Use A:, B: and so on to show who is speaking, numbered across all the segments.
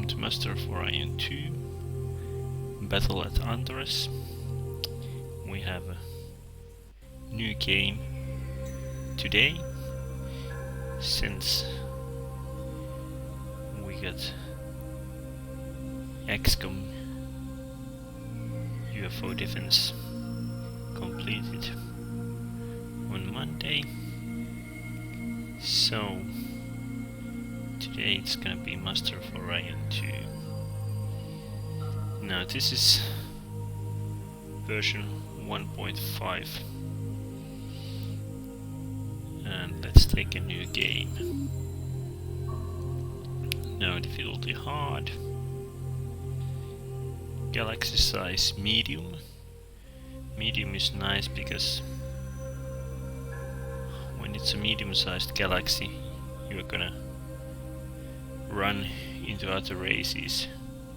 A: Welcome to Master of Orion 2 Battle at Antares. We have a new game today, since we got XCOM UFO Defense completed on Monday. So today it's gonna be Master of Orion 2. Now this is version 1.5, and let's take a new game. Now difficulty hard, galaxy size medium. Medium is nice because when it's a medium-sized galaxy, you're gonna run into other races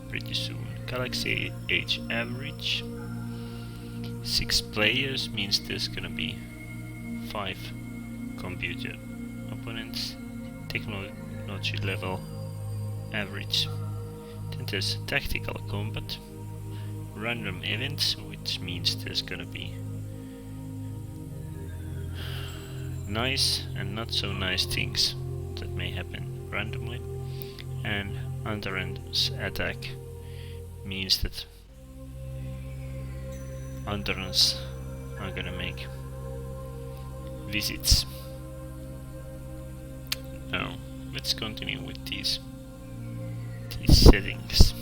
A: pretty soon. Galaxy age average 6 players means there's gonna be 5 computer opponents. Technology level average. Then there's tactical combat, random events, which means there's gonna be nice and not so nice things that may happen randomly. And Antares attack means that Antarans are gonna make visits. Now let's continue with these settings.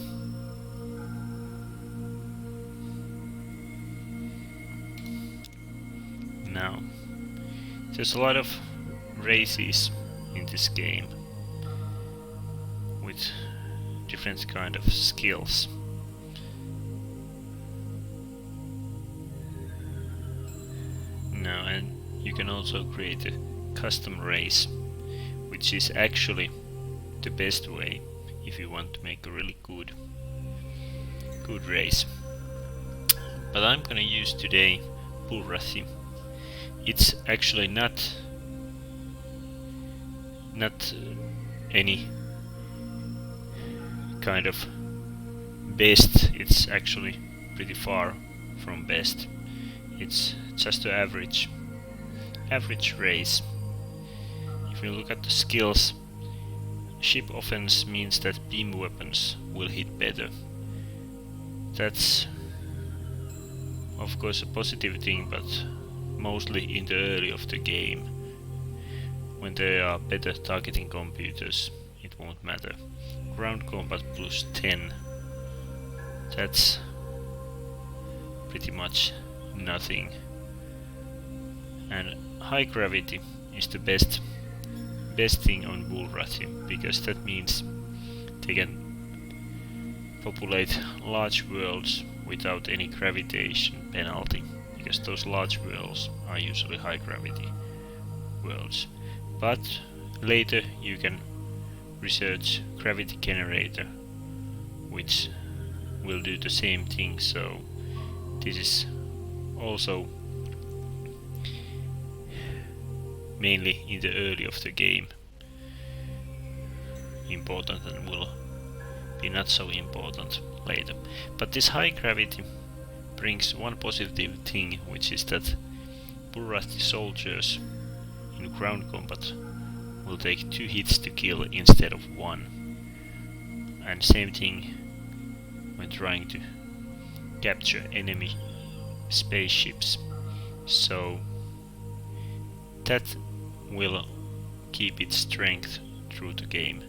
A: Now there's a lot of races in this game with different kind of skills. Now, and you can also create a custom race, which is actually the best way if you want to make a really good race. But I'm gonna use today Bulrathi. It's actually not any kind of best. It's actually pretty far from best. It's just an average race. If you look at the skills, ship offense means that beam weapons will hit better. That's of course a positive thing, but mostly in the early of the game. When there are better targeting computers, it won't matter. Ground combat plus 10. That's pretty much nothing. And high gravity is the best thing on Bulrathi, because that means they can populate large worlds without any gravitation penalty, because those large worlds are usually high gravity worlds. But later you can research gravity generator, which will do the same thing. So this is also mainly in the early of the game important, and will be not so important later. But this high gravity brings one positive thing, which is that Bulrathi soldiers in ground combat will take 2 hits to kill instead of 1. And same thing when trying to capture enemy spaceships. So that will keep its strength through the game.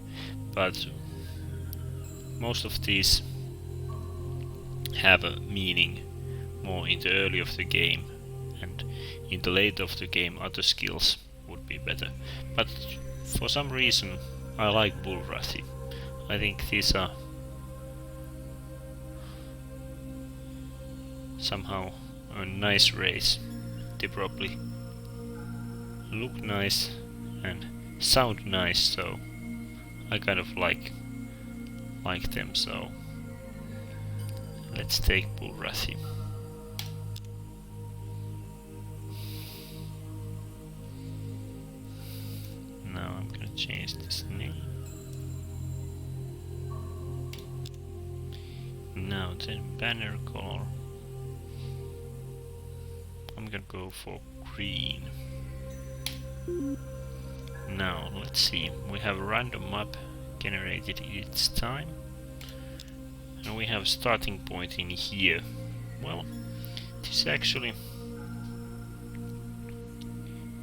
A: But most of these have a meaning more in the early of the game, and in the late of the game other skills would be better. But for some reason I like Bulrathi. I think these are somehow a nice race. They probably look nice and sound nice, so I kind of like them. So let's take Bulrathi. Now I'm gonna change this name. Now then, banner color. I'm gonna go for green. Now let's see, we have a random map generated each time, and we have a starting point in here. Well, this is actually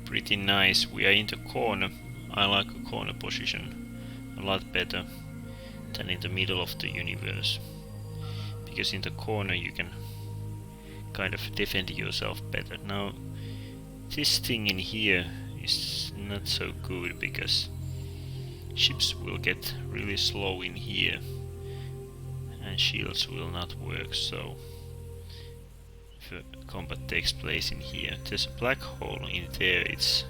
A: pretty nice. We are in the corner. I like a corner position a lot better than in the middle of the universe, because in the corner you can kind of defend yourself better. Now this thing in here is not so good, because ships will get really slow in here and shields will not work. So if combat takes place in here, there's a black hole in there, it's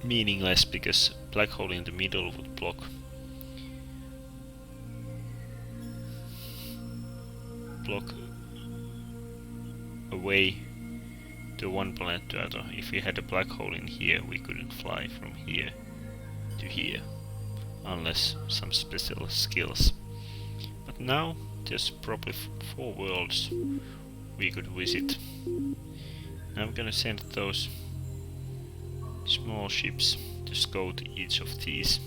A: meaningless, because black hole in the middle would block away to one planet to other. If we had a black hole in here, we couldn't fly from here to here unless some special skills. But now there's probably 4 worlds we could visit. I'm gonna send those small ships to scout each of these.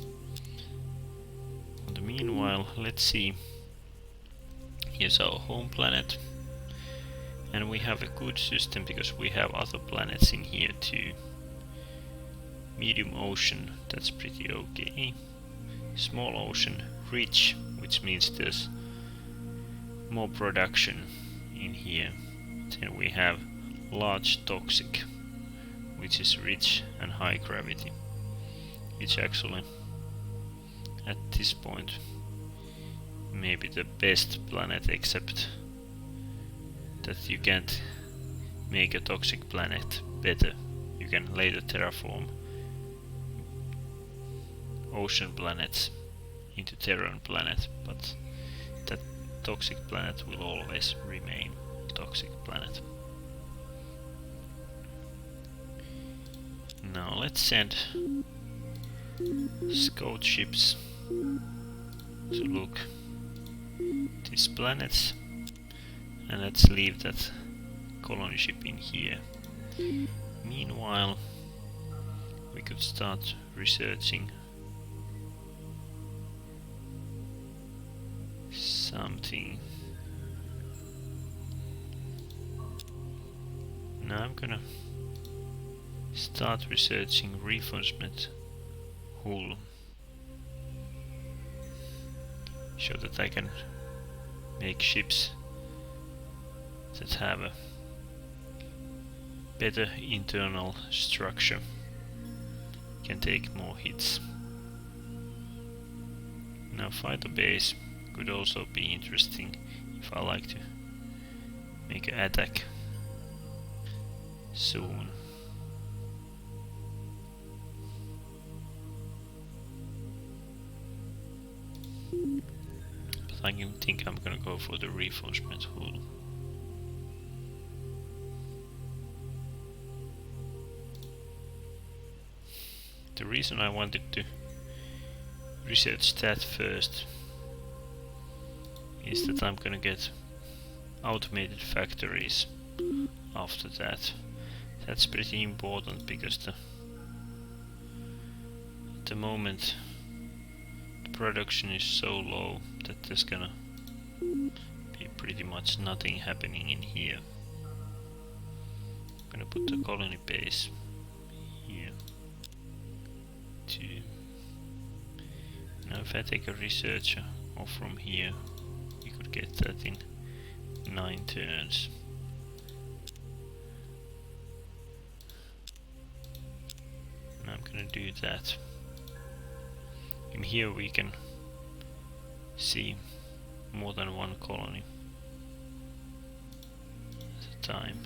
A: In the meanwhile, let's see. Here's our home planet, and we have a good system because we have other planets in here too. Medium ocean, that's pretty okay. Small ocean, rich, which means there's more production in here. Then we have large toxic, which is rich and high gravity, which actually at this point maybe the best planet, except that you can't make a toxic planet better. You can later terraform ocean planets into Terran planet, but that toxic planet will always remain toxic planet. Now let's send scout ships to look these planets, and let's leave that colony ship in here. Meanwhile, we could start researching something. Now I'm gonna start researching reinforcement hull, so that I can make ships that have a better internal structure, can take more hits. Now fighter base could also be interesting if I like to make an attack soon. But I think I'm gonna go for the reinforcement hull. The reason I wanted to research that first is that I'm gonna get automated factories after that. That's pretty important, because at the moment the production is so low that there's gonna be pretty much nothing happening in here. I'm gonna put the colony base here. Now if I take a researcher off from here, we could get that in 9 turns. And I'm gonna do that. In here we can see more than one colony at a time.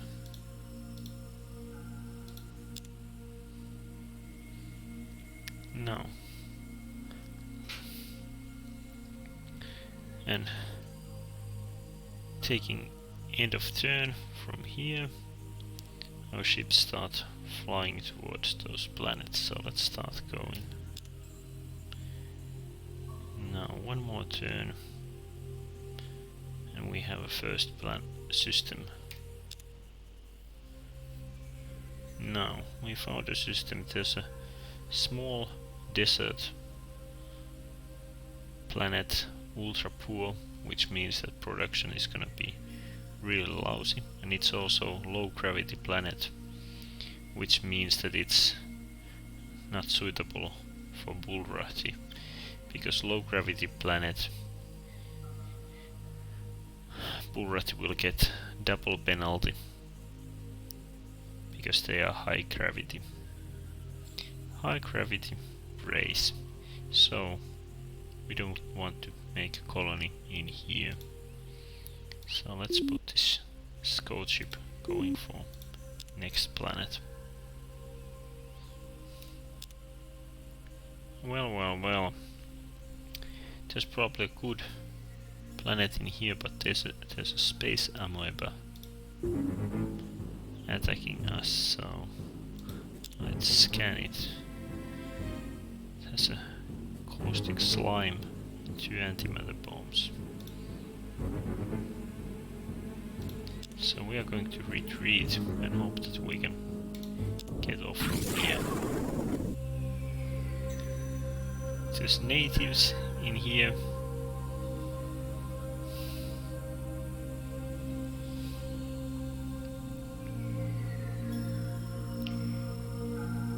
A: Now, and taking end of turn from here, our ships start flying towards those planets, so let's start going. Now one more turn, And we have a first plan system. Now we found a system. There's a small desert planet, ultra poor, which means that production is gonna be really lousy, and it's also low gravity planet, which means that it's not suitable for Bulrathi, because low gravity planet Bulrathi will get double penalty because they are high gravity race. So we don't want to make a colony in here. So let's put this scout ship going for next planet. Well. There's probably a good planet in here, but there's a space amoeba attacking us, so let's scan it. It has a caustic slime and 2 antimatter bombs. So we are going to retreat and hope that we can get off from here. There's natives in here.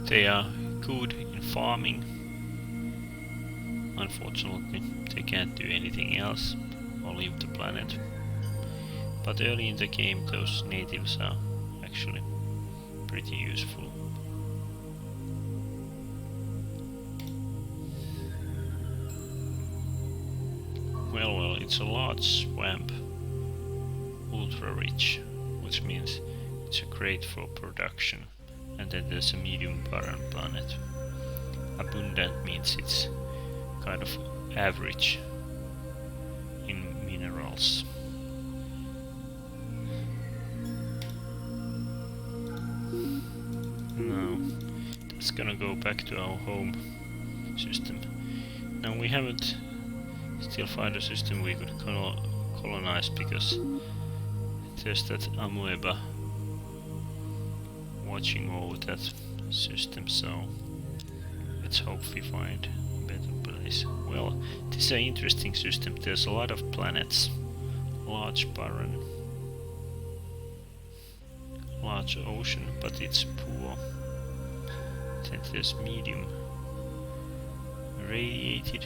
A: They are good in farming. Unfortunately, they can't do anything else or leave the planet. But early in the game, those natives are actually pretty useful. Well, it's a large swamp, ultra rich, which means it's great for production. And then there's a medium barren planet. Abundant means it's kind of average in minerals. Now that's gonna go back to our home system. Now we haven't still find a system we could colonize, because there's that amoeba watching over that system, so let's hope we find a better place. Well, this is an interesting system. There's a lot of planets, large barren, large ocean, but it's poor. Then there's medium radiated,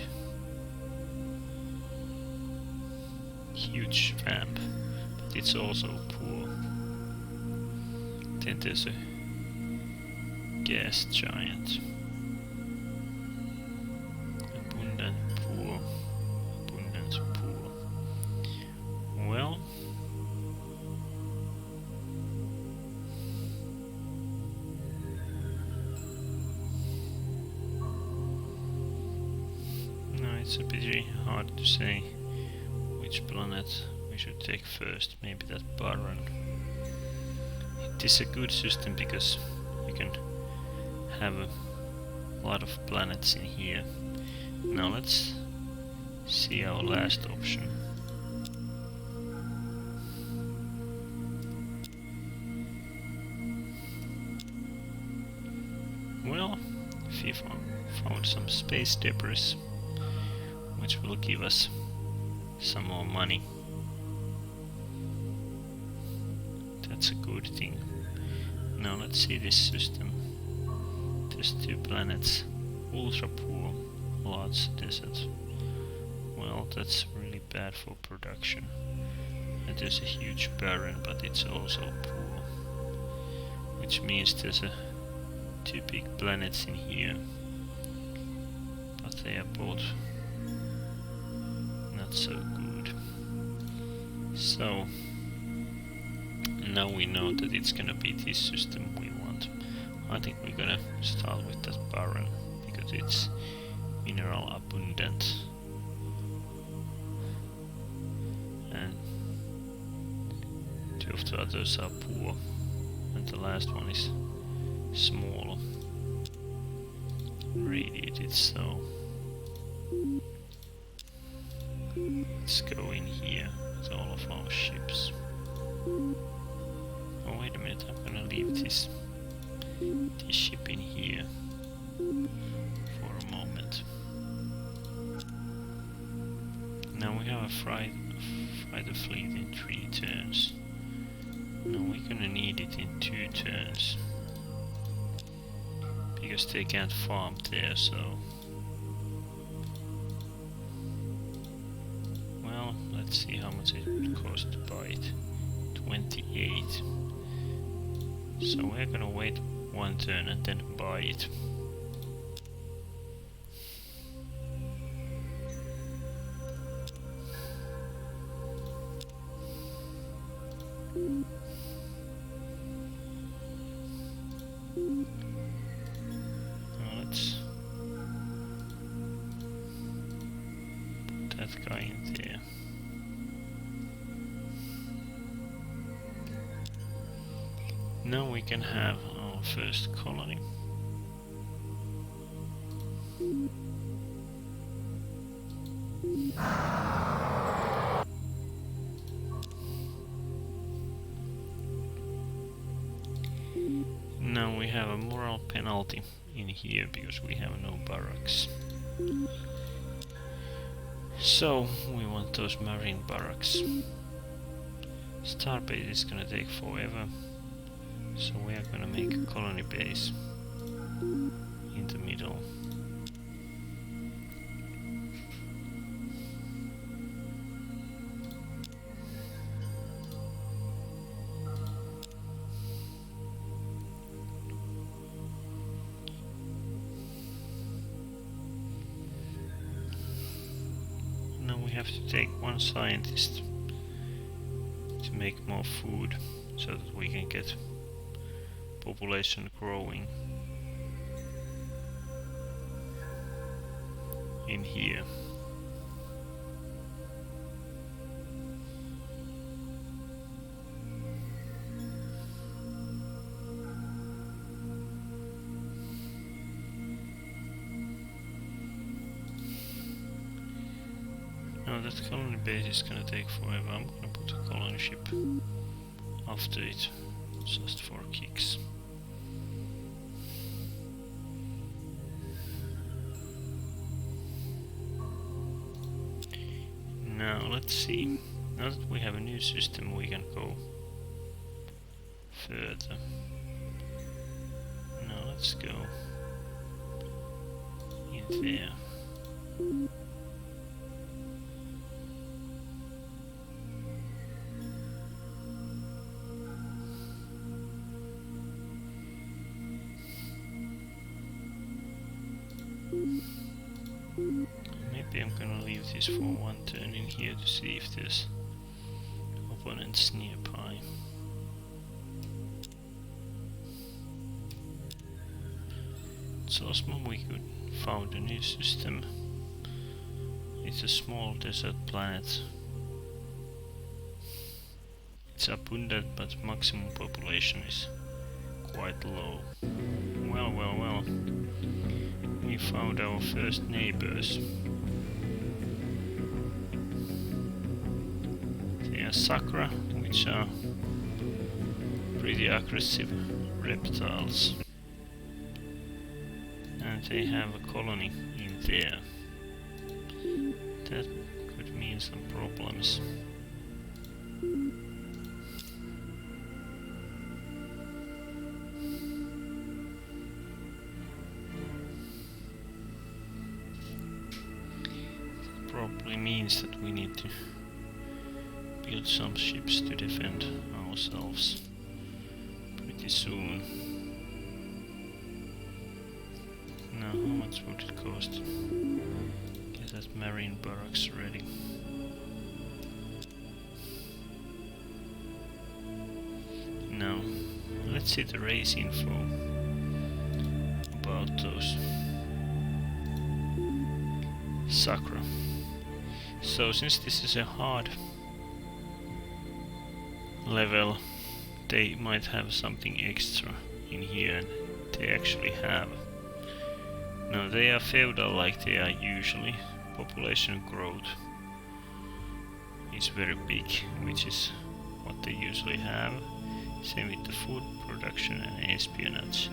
A: huge swamp, but it's also poor. Then there's a gas giant. Abundant poor. Abundant poor. Well, no, it's a bit hard to say which planet we should take first. Maybe that barren. It is a good system because you can have a lot of planets in here. Now let's see our last option. Well, we found some space debris, which will give us some more money. That's a good thing. Now let's see this system. There's 2 planets, ultra poor, large desert. Well, that's really bad for production. And there's a huge barren, but it's also poor, which means there's 2 big planets in here, but they are both not so good. So now we know that it's gonna be this system we want. I think we're gonna start with that barren because it's mineral abundant, and 2 of the others are poor, and the last one is small, radiated. So Let's go in here with all of our ships. Oh, wait a minute, I'm gonna leave this ship in here for a moment. Now we have a fighter fleet in 3 turns. Now we're gonna need it in 2 turns. Because they can't farm there, so... Well, let's see how much it would cost to buy it. 28. So we're gonna wait 1 turn and then buy it. Now let's put that guy in there. Now we can have our first colony. Now we have a moral penalty in here because we have no barracks. So we want those marine barracks. Starbase is gonna take forever. So we are gonna make a colony base in the middle. Now we have to take 1 scientist to make more food so that we can get population growing in here. Now that colony base is gonna take forever. I'm gonna put a colony ship after it, just for kicks. Now let's see. Now that we have a new system, we can go further. Now let's go in there. Maybe I'm gonna leave this for 1 turn in here to see if there's opponents nearby. It's awesome we could found a new system. It's a small desert planet. It's abundant, but maximum population is quite low. Well, well, well. We found our first neighbors. They are Sakra, which are pretty aggressive reptiles. And they have a colony in there. That could mean some problems. Probably means that we need to build some ships to defend ourselves pretty soon. Now, how much would it cost to get that marine barracks ready? Now, let's see the race info about those Sakra. So since this is a hard level, they might have something extra in here, and they actually have. Now they are feudal like they are usually, population growth is very big, which is what they usually have. Same with the food production and espionage.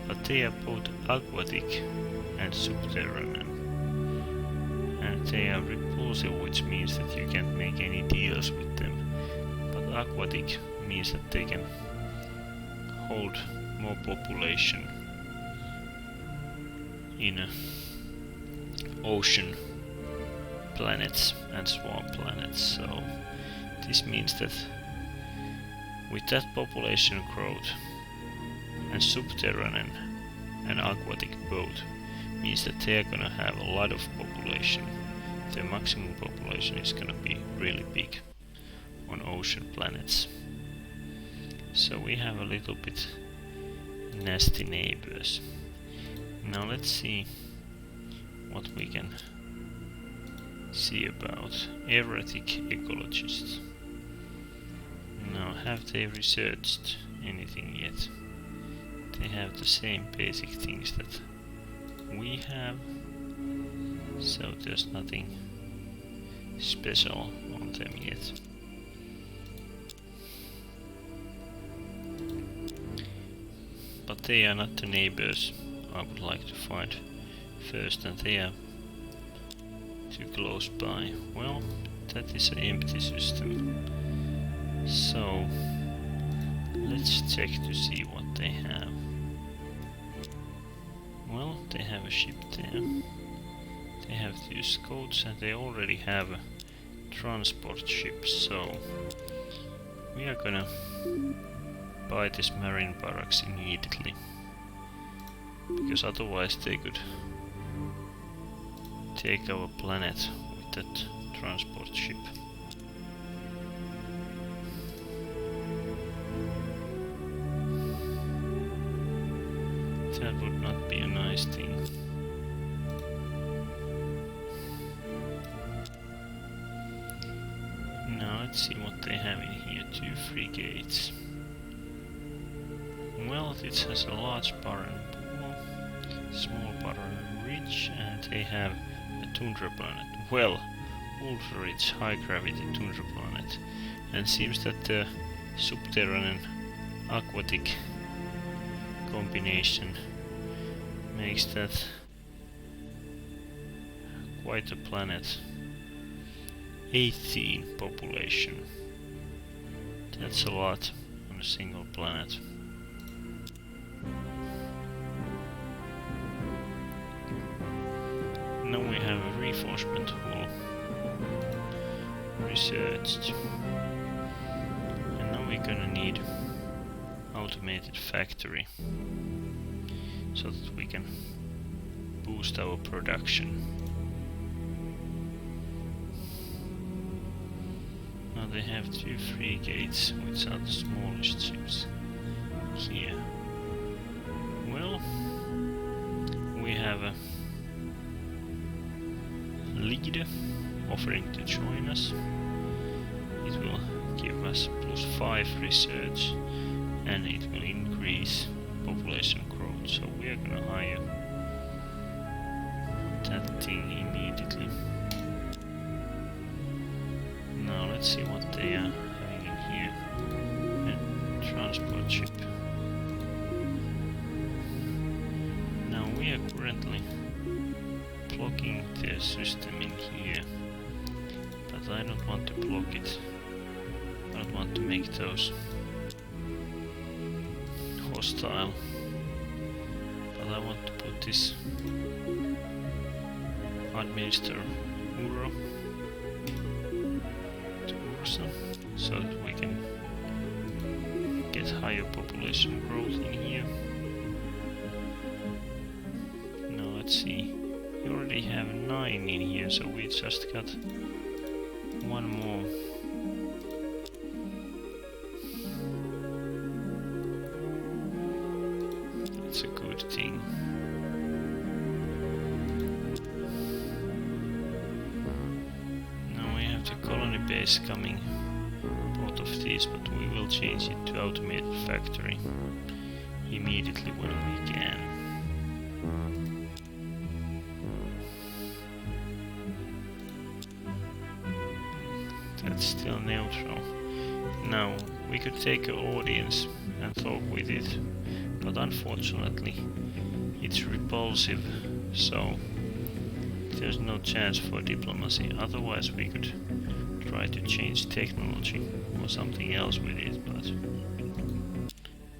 A: But they are both aquatic and subterranean. And they are repulsive, which means that you can't make any deals with them. But aquatic means that they can hold more population in ocean planets and swamp planets. So this means that with that population growth and subterranean and aquatic both means that they are gonna have a lot of population. Their maximum population is gonna be really big on ocean planets. So we have a little bit nasty neighbors. Now let's see what we can see about erratic ecologists. Now, have they researched anything yet? They have the same basic things that we have, so there's nothing special on them yet. But they are not the neighbors I would like to find first, and they are too close by. Well, that is an empty system. So let's check to see what they have. Well, they have a ship there. They have 2 scouts and they already have a transport ship, so we are gonna buy this marine barracks immediately. Because otherwise they could take our planet with that transport ship. That would not be a nice thing. Now let's see what they have in here. 2 frigates. Well, this has a large barren pool, small barren ridge, and they have a tundra planet. Well, ultra rich high gravity tundra planet. And seems that the subterranean aquatic combination makes that quite a planet. 18 population. That's a lot on a single planet. Now we have a reinforcement hall researched. And now we're gonna need automated factory so that we can boost our production. Now they have 2 frigates, which are the smallest ships here. Well, we have a leader offering to join us. It will give us +5 research and it will increase population growth, so we are gonna hire that thing immediately. Now let's see what they are having in here. A transport ship. Now we are currently blocking their system in here, but I don't want to block it. I don't want to make those hostile, but I want to put this administer Uro to Ursa so that we can get higher population growth in here. Now let's see, we already have 9 in here, so we just got 1 more. That's a good thing. Now we have the colony base coming, both of these, but we will change it to automated factory immediately when we can. That's still neutral. Now, we could take an audience and talk with it, but unfortunately it's repulsive, so there's no chance for diplomacy. Otherwise we could try to change technology or something else with it, but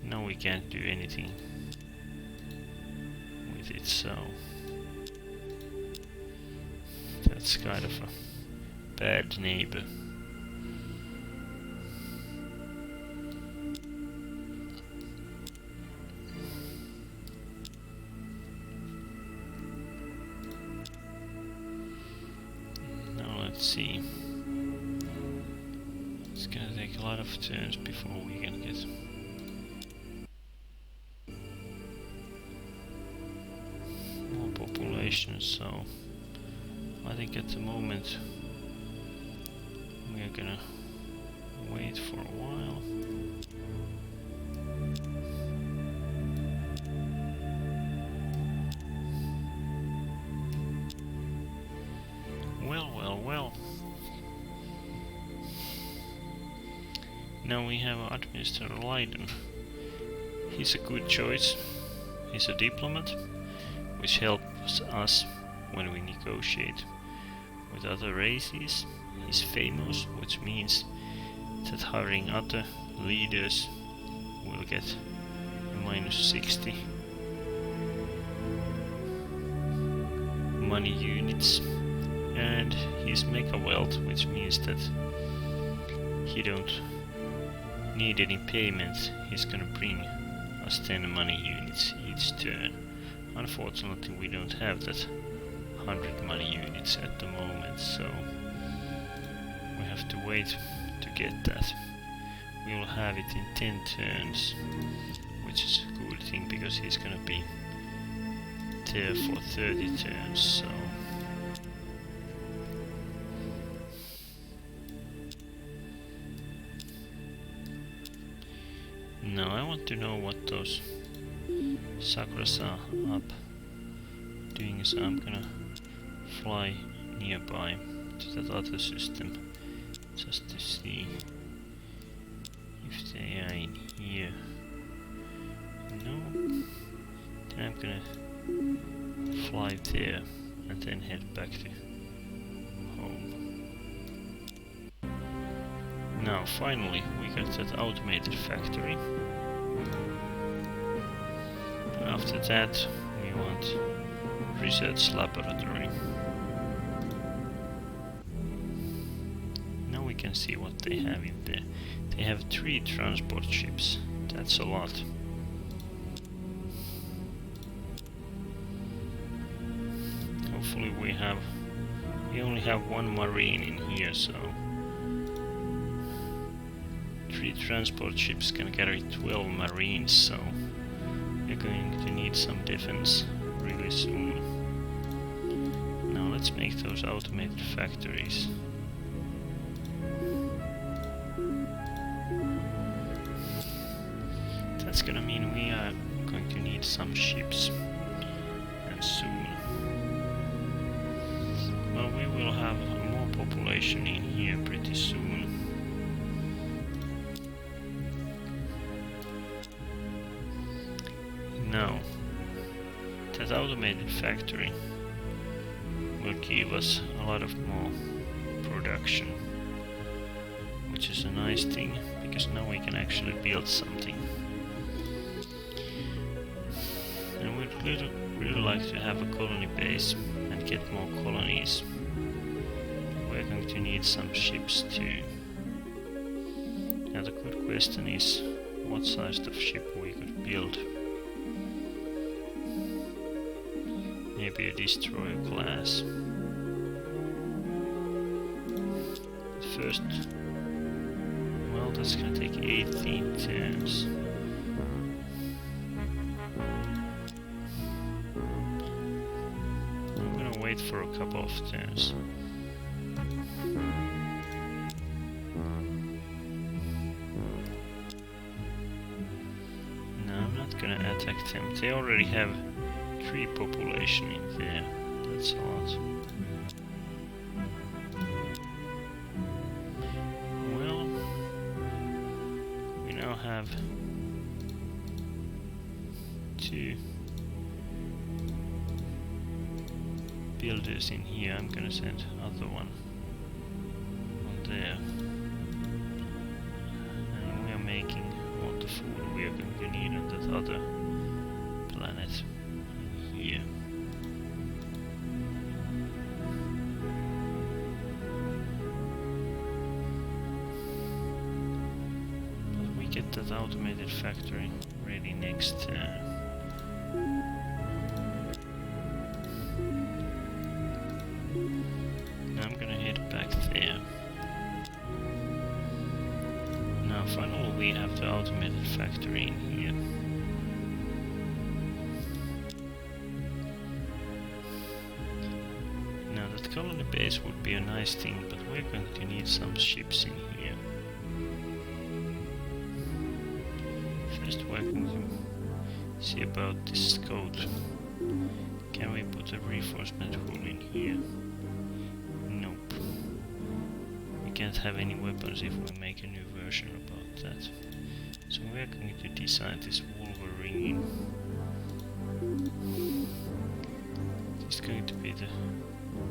A: now we can't do anything with it, so that's kind of a bad neighbor. Now let's see. It's gonna take a lot of turns before we can get more population, so I think at the moment we are gonna wait for a while. Well. Now we have Administrator Leiden. He's a good choice. He's a diplomat, which helps us when we negotiate with other races. He's famous, which means that hiring other leaders will get minus 60 money units. And he's mega wealth, which means that he don't need any payments. He's gonna bring us 10 money units each turn. Unfortunately we don't have that 100 money units at the moment, so we have to wait to get that. We will have it in 10 turns, which is a good thing because he's gonna be there for 30 turns, so now I want to know what those Sakras are up doing, so I'm gonna fly nearby to that other system just to see if they are in here. No, then I'm gonna fly there and then head back to home. Now finally we got that automated factory. After that we want research laboratory. Now we can see what they have in there. They have 3 transport ships. That's a lot. Hopefully we only have 1 marine in here, so 3 transport ships can carry 12 marines, so we're going to need some defense really soon. Now let's make those automated factories. That's gonna mean we are going to need some ships, and soon. Well, we will have more population in here pretty soon. Now, that automated factory will give us a lot of more production, which is a nice thing, because now we can actually build something. And we'd really like to have a colony base and get more colonies. We're going to need some ships too. Now the good question is what size of ship we could build. Maybe a destroyer class. First, well, that's gonna take 18 turns. I'm gonna wait for a couple of turns. No, I'm not gonna attack them. They already have 3 population in there. That's a lot. have 2 builders in here. I'm gonna send other one on there. And we are making all the food we are going to need on that other planet here. But we get that automated factory ready next turn. Now I'm gonna head back there. Now finally we have the automated factory in here. Now that colony base would be a nice thing, but we're going to need some ships in here. First we're going to see about this scout. Can we put a reinforcement hull in here? Nope. We can't have any weapons if we make a new version about that. So we're going to design this Wolverine. It's going to be the...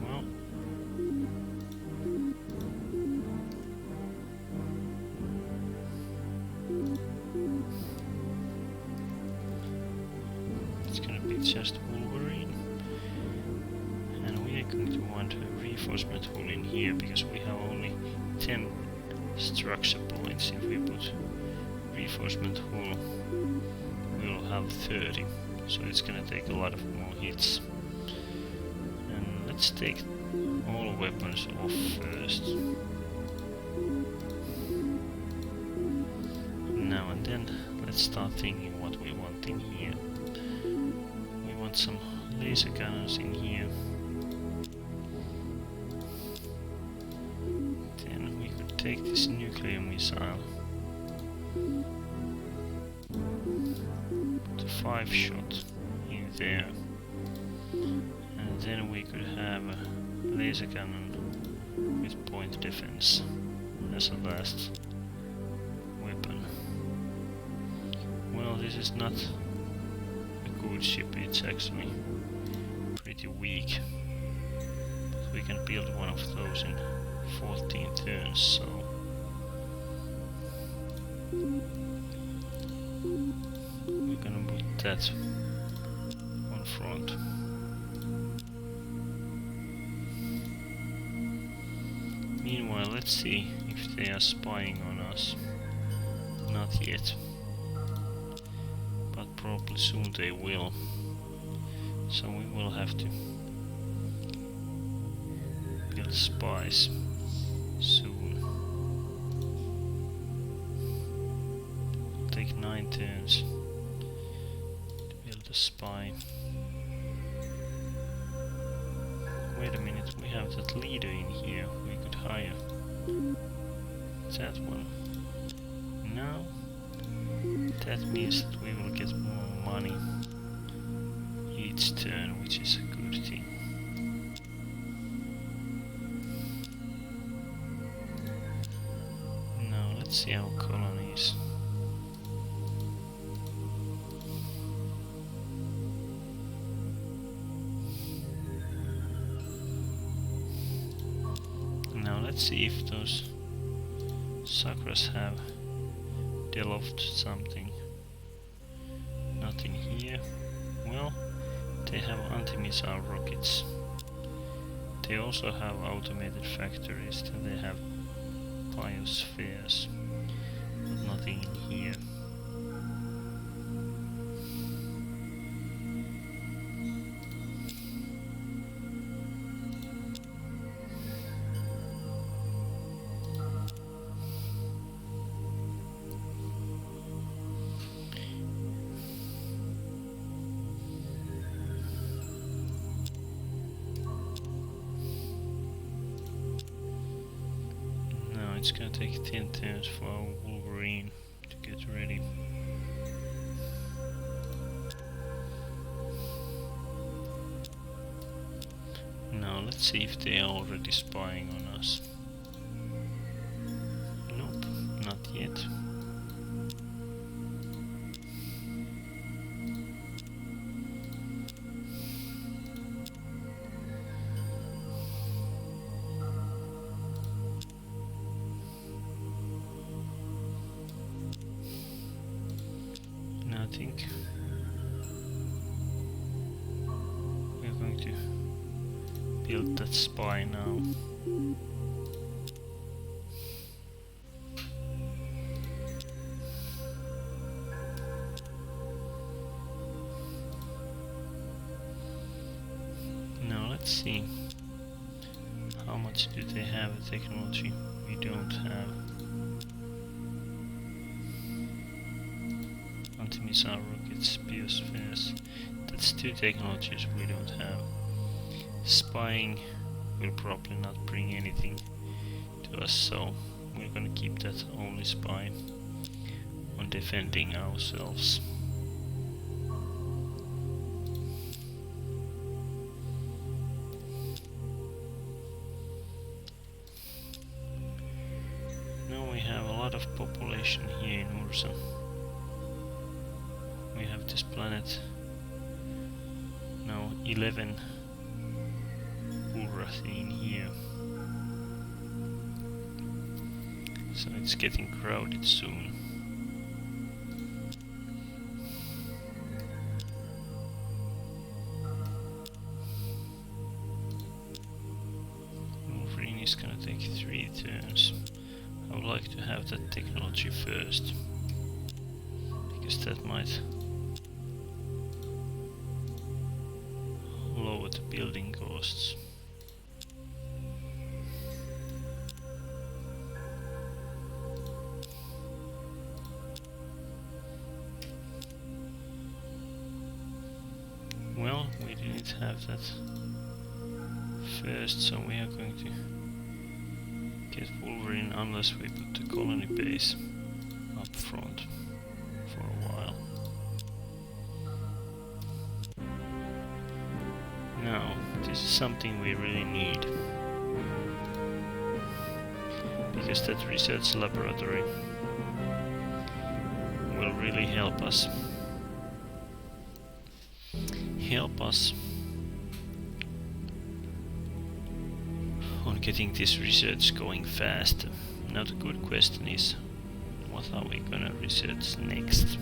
A: well... it's gonna be just Wolverine. And we are going to want a reinforcement hull in here, because we have only 10 structure points. If we put reinforcement hull, we'll have 30. So it's gonna take a lot of more hits. And let's take all weapons off first. Now and then, let's start thinking what we want in here. We want some laser cannons in here. Then we could take this nuclear missile. Put a 5-shot in there. And then we could have a laser cannon with point defense as a last weapon. Well, this is not a good ship, it's actually pretty weak. But we can build one of those in 14 turns, so... we're gonna put that on front. Meanwhile, let's see if they are spying on us. Not yet. But probably soon they will. So we will have to build spies soon. It'll take 9 turns to build a spy. Wait a minute, we have that leader in here. We could hire that one. Now that means that we will get more money each turn, which is a good thing. Now let's see our colonies. Now let's see if those Sakras have developed something. Nothing here. Well, they have anti-missile rockets. They also have automated factories, and they have biospheres, but nothing in here. It's gonna take 10 turns for our Wolverine to get ready. Now let's see if they are already spying on us. Nope, not yet. I think we're going to build that spy now. Now let's see. How much do they have a technology we don't have? Anti-missile rockets, biospheres. That's two technologies we don't have. Spying will probably not bring anything to us, so we're gonna keep that only spy on defending ourselves. Now we have a lot of population here in Ursa. We have this planet now 11 Bulrathi in here, so it's getting crowded soon. Wolverine is gonna take 3 turns. I would like to have that technology first, because that might lower the building costs. Well, we didn't have that first, so we are going to get Wolverine unless we put the colony base up front for a while. Now, this is something we really need, because that research laboratory will really help us on getting this research going faster. Now the good question is, what are we gonna research next?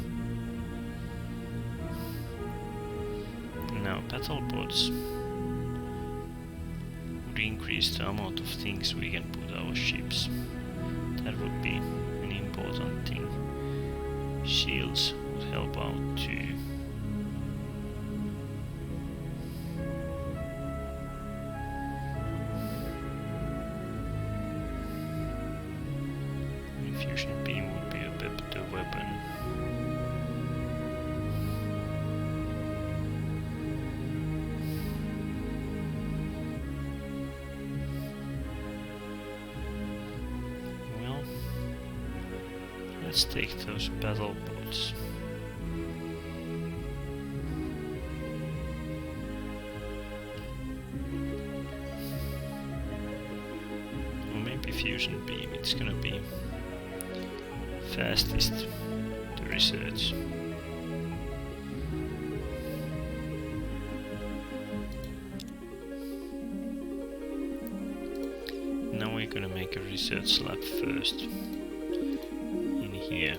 A: Now battle pods would increase the amount of things we can put our ships. That would be an important thing. Shields would help out too. Fusion beam would be a better weapon. Well, let's take those battle bots. Or maybe fusion beam, it's gonna be fastest to research. Now we're gonna make a research lab first in here.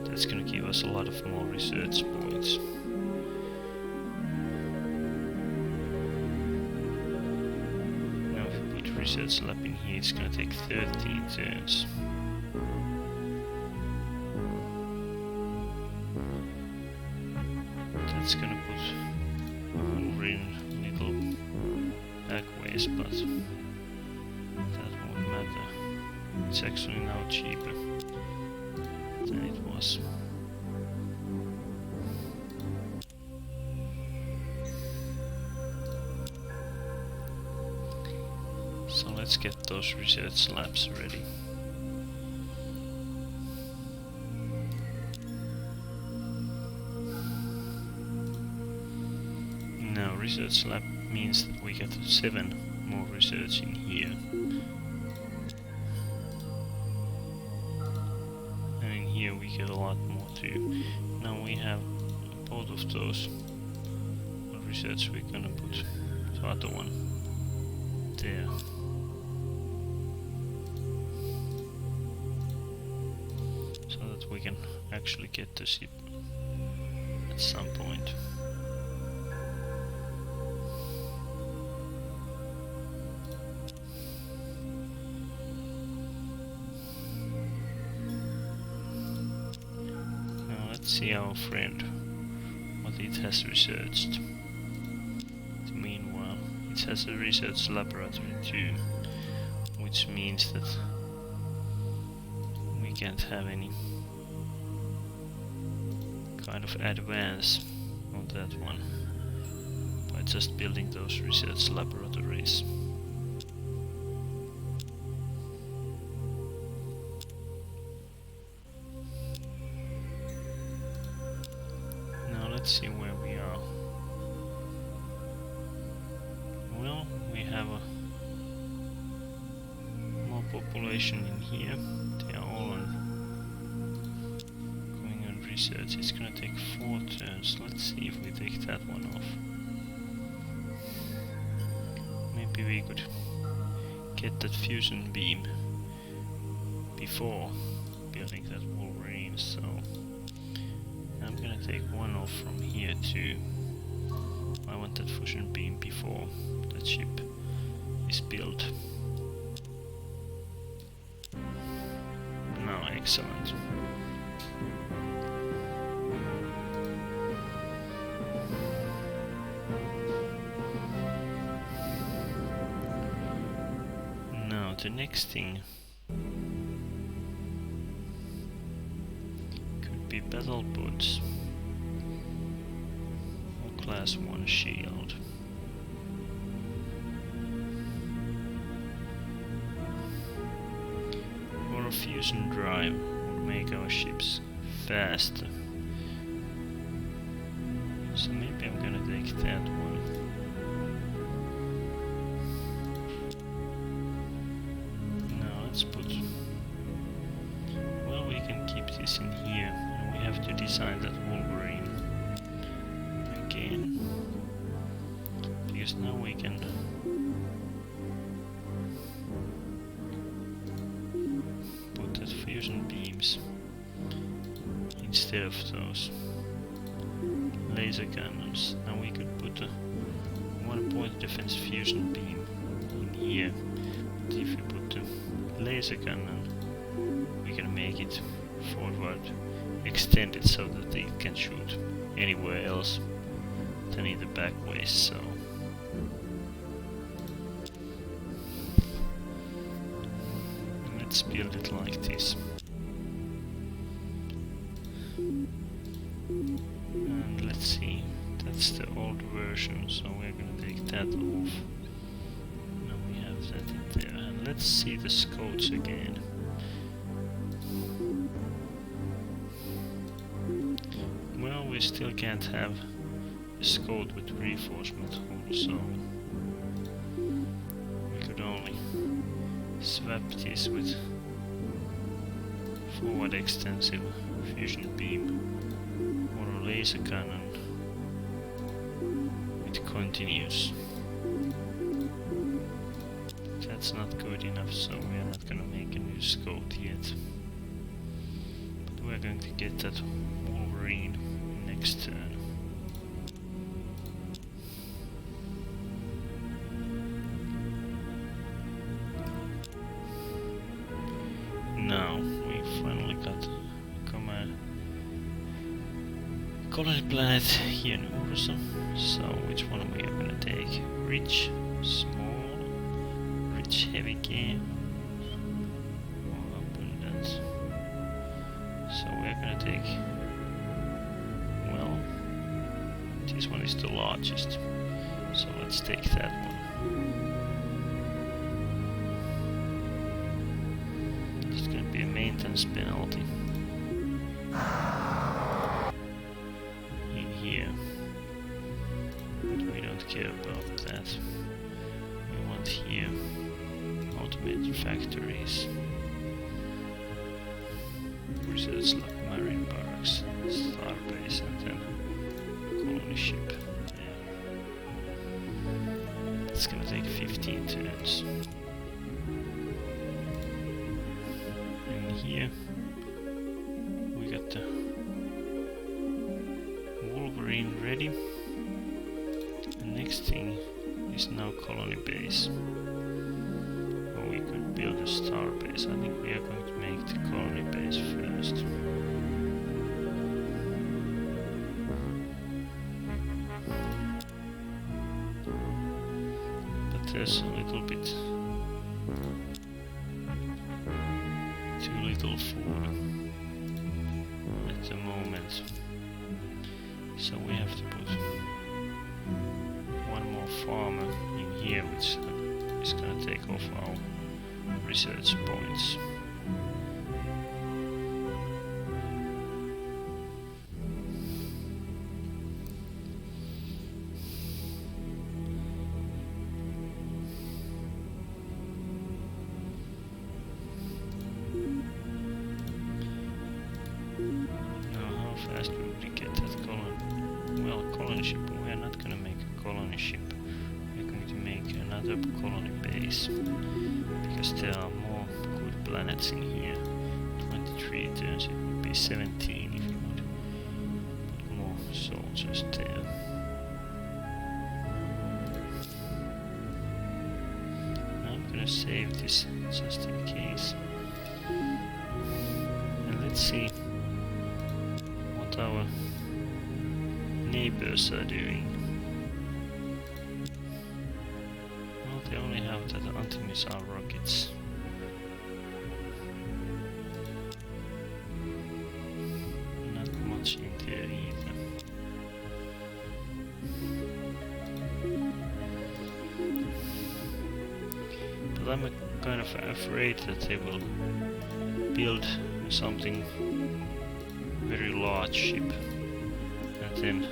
A: That's gonna give us a lot of more research points. Now if we put a research lab in here, it's gonna take 13 turns. That's gonna put Orion a little backways, but that won't matter. It's actually now cheaper than it was. So let's get those research labs ready. Now research lab means that we get 7 more research in here. And in here we get a lot more too. Now we have both of those. What research we're gonna put the other one there. So that that we can actually get the ship at some point. Now let's see our friend, what it has researched. Meanwhile, it has a research laboratory too, which means that we can't have any kind of advance on that one by just building those research laboratories. Now let's see where we are. Well, we have a more population in here. They are all on going on research. It's gonna take 4 turns. Let's see if we take that one off. Maybe we could get that fusion beam before building that Wolverine, so I'm gonna take one off from here too. I want that fusion beam before that ship is built. Now, excellent. Now, the next thing could be battle bots or class 1 shield. Or a fusion drive would make our ships faster. So maybe I'm gonna take that one. Now let's put... Well, we can keep this in here, and we have to design that Wolverine again. Because now we can put that fusion beams instead of those laser cannons. Now we could put a 1-point defense fusion beam in here. But if we put the laser cannon, we can make it forward extended so that it can shoot anywhere else than in the back ways. So let's build it like this. And let's see, that's the old version, so we're gonna take that off. Now we have that in there. And let's see the scouts again. Well, we still can't have a scout with reinforcement hull, so we could only swap this with forward extensive fusion beam or a laser cannon with continuous. That's not good enough, so we are not gonna make a new scout yet. But we're going to get that Wolverine next turn. Now we finally got a colony planet here in Ursa. So which one we are gonna take? Rich, small, rich, heavy game, or abundant. So we're gonna take, well, this one is the largest, so let's take that one. It's gonna be a maintenance penalty in here, but we don't care about that. We want here automated factories, research lab, marine barracks, star base, and then colony ship. Yeah. It's gonna take 15 turns. And here we green ready. The next thing is now colony base. Or we could build a star base. I think we are going to make the colony base first. But there's a little bit too little food at the moment. So we have to put one more farmer in here, which is gonna take off our research points. Now how fast would we get that colony? Well, colony ship, we are not gonna make a colony ship. We are going to make another colony base. Because there are more good planets in here. 23 turns, it would be 17 if you would put more soldiers there. Now I'm gonna save this just in case. And let's see what our neighbors are doing. Well, they only have that anti-missile rockets. Not much in there either. But I'm kind of afraid that they will build something very large ship and then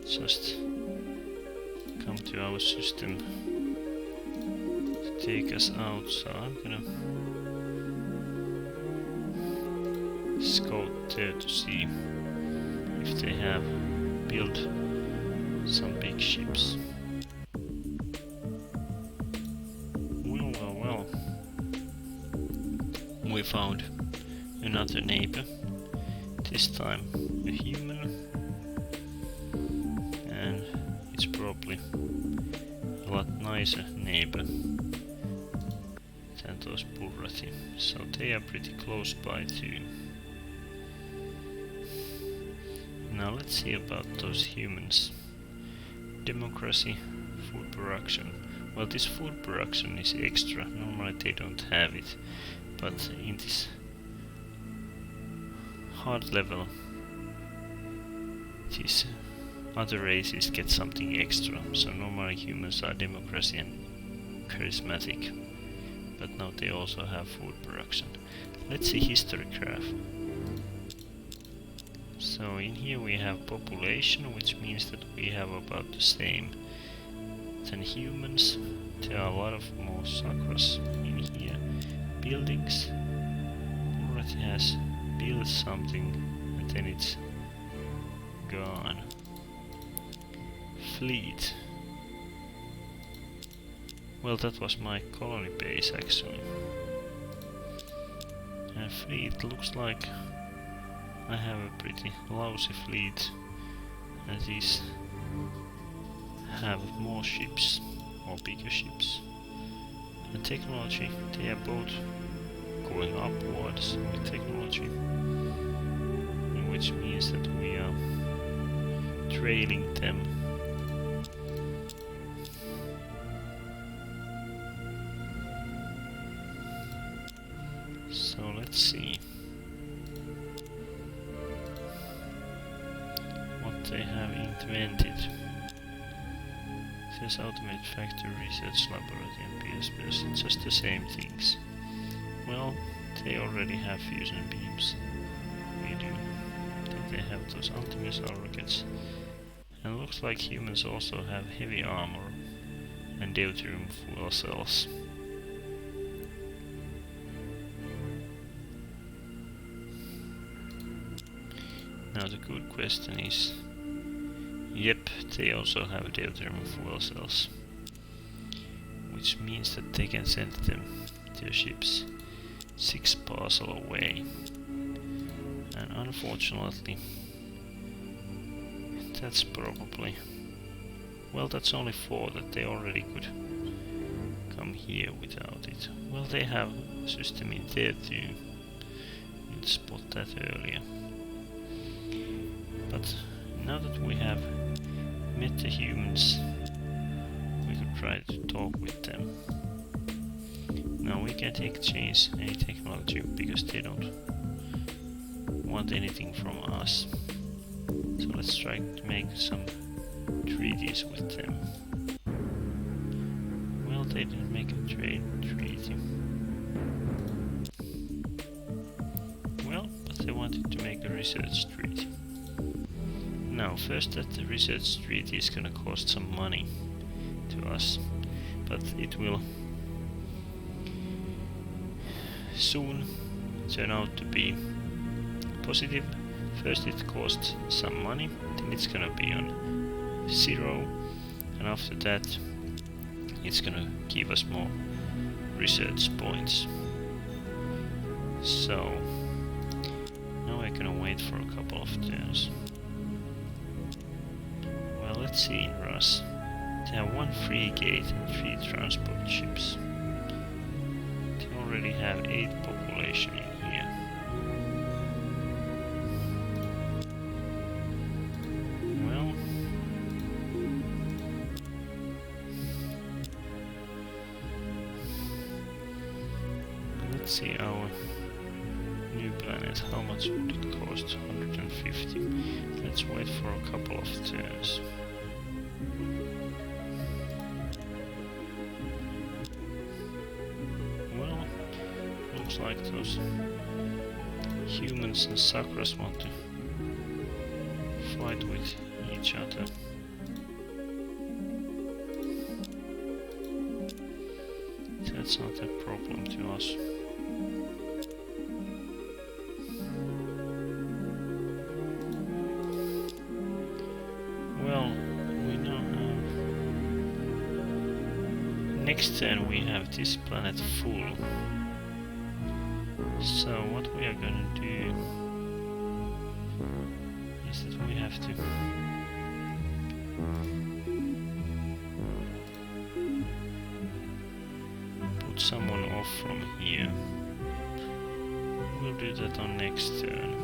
A: just come to our system to take us out. So I'm gonna scout there to see if they have built some big ships. Well. We found another neighbor. This time a human. And it's probably a lot nicer neighbor than those Bulrathi. So they are pretty close by too. Now let's see about those humans. Democracy, food production. Well, this food production is extra. Normally they don't have it. But in this hard level, these other races get something extra. So normally humans are democracy and charismatic. But now they also have food production. Let's see history graph. So in here we have population, which means that we have about the same than humans. There are a lot of more chakras in here. Buildings. Bulrathi has built something and then it's gone. Fleet. Well, that was my colony base actually. And fleet looks like I have a pretty lousy fleet, and these have more ships or bigger ships. And technology, they are both going upwards with technology, which means that we are trailing them. So let's see what they have invented. There's automated factory, research laboratory and PSPs, just the same things. Well, they already have fusion beams. We do. Then they have those anti-missile rockets. And looks like humans also have heavy armor and deuterium fuel cells. Now the good question is, yep, they also have deuterium fuel cells, which means that they can send them their ships 6 parcel away. And unfortunately, that's probably... Well, that's only 4 that they already could come here without it. Well, they have a system in there too. You'd spot that earlier. But now that we have met the humans, we could try to talk with them. Now we can't exchange any technology because they don't want anything from us. So let's try to make some treaties with them. Well, they didn't make a trade treaty. Well, but they wanted to make a research treaty. Now, first that the research treaty is gonna cost some money to us, but it will soon turn out to be positive. First it costs some money, then it's gonna be on 0, and after that it's gonna give us more research points. So now we're gonna wait for a couple of turns. Well, let's see in Rus. They have 1 frigate and 3 transport ships. They already have 8 population in here. Well, let's see our new planet. How much would it cost? 150. Let's wait for a couple of turns. Well, looks like those humans and Sakras want to fight with each other. That's not a problem to us. Well, we now have... Next turn we have this planet full. So what we are gonna do is that we have to put someone off from here. We'll do that on next turn.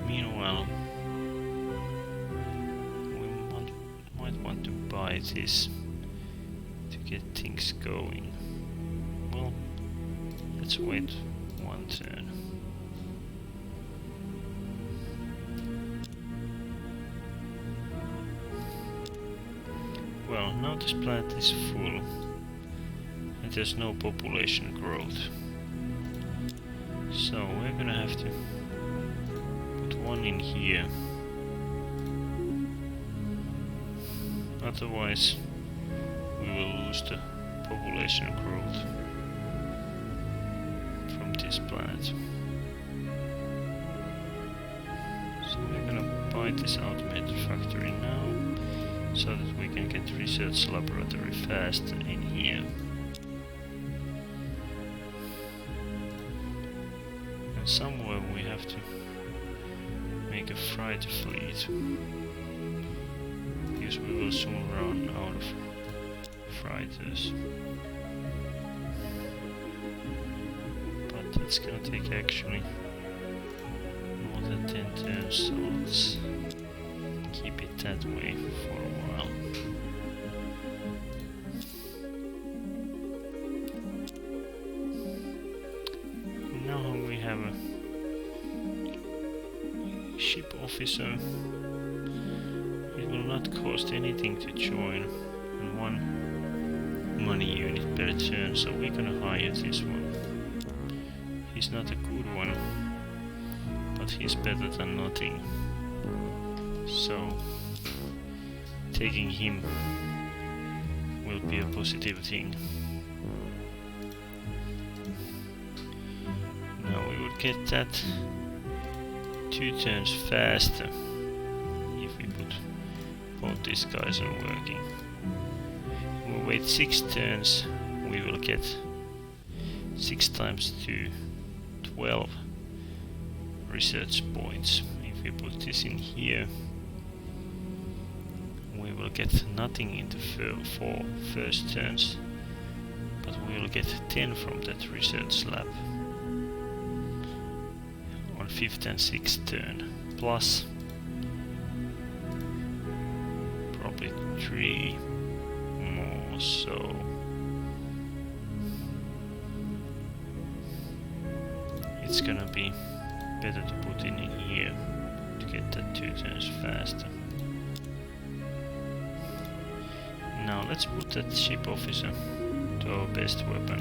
A: Meanwhile, we might want to buy this to get things going. Well, let's wait 1 turn. Well, now this planet is full and there's no population growth. So we're gonna have to put 1 in here. Otherwise we will lose the population growth from this planet. So we're gonna buy this automated factory now, so that we can get research laboratory fast in here. And somewhere we have to make a freight fleet, because we will soon run out of freighters. But that's gonna take actually more than 10 turns, so let's keep it that way for a while. Now we have a ship officer. It will not cost anything to join, and 1 money unit per turn, so we're gonna hire this one. He's not a good one, but he's better than nothing. So taking him will be a positive thing. Now we would get that 2 turns faster if we put both these guys on working. We'll wait 6 turns, we will get 6 times 2 12 research points. If we put this in here, we will get nothing in the 4 first turns, but we will get 10 from that research lab on 5th and 6th turn, plus probably 3 more, so it's gonna be better to put in here to get that 2 turns faster. Now let's put that ship officer to our best weapon,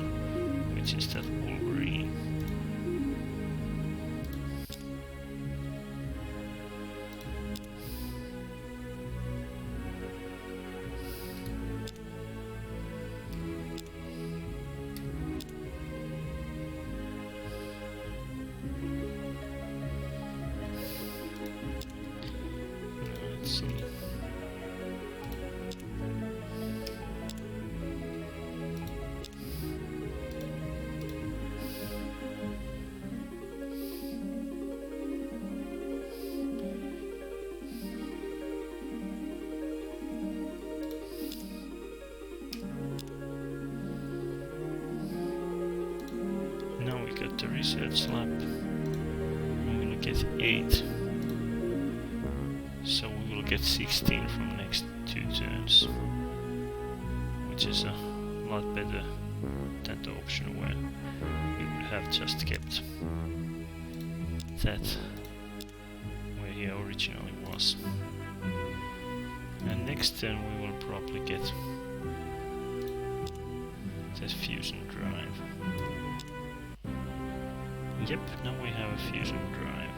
A: which is that Wolverine. Let's see. Now we got the research lab, and we will get 8, so we will get 16 from next 2 turns, which is a lot better than the option where we would have just kept that where he originally was. And next turn we will probably get that fusion drive. Yep, now we have a fusion drive.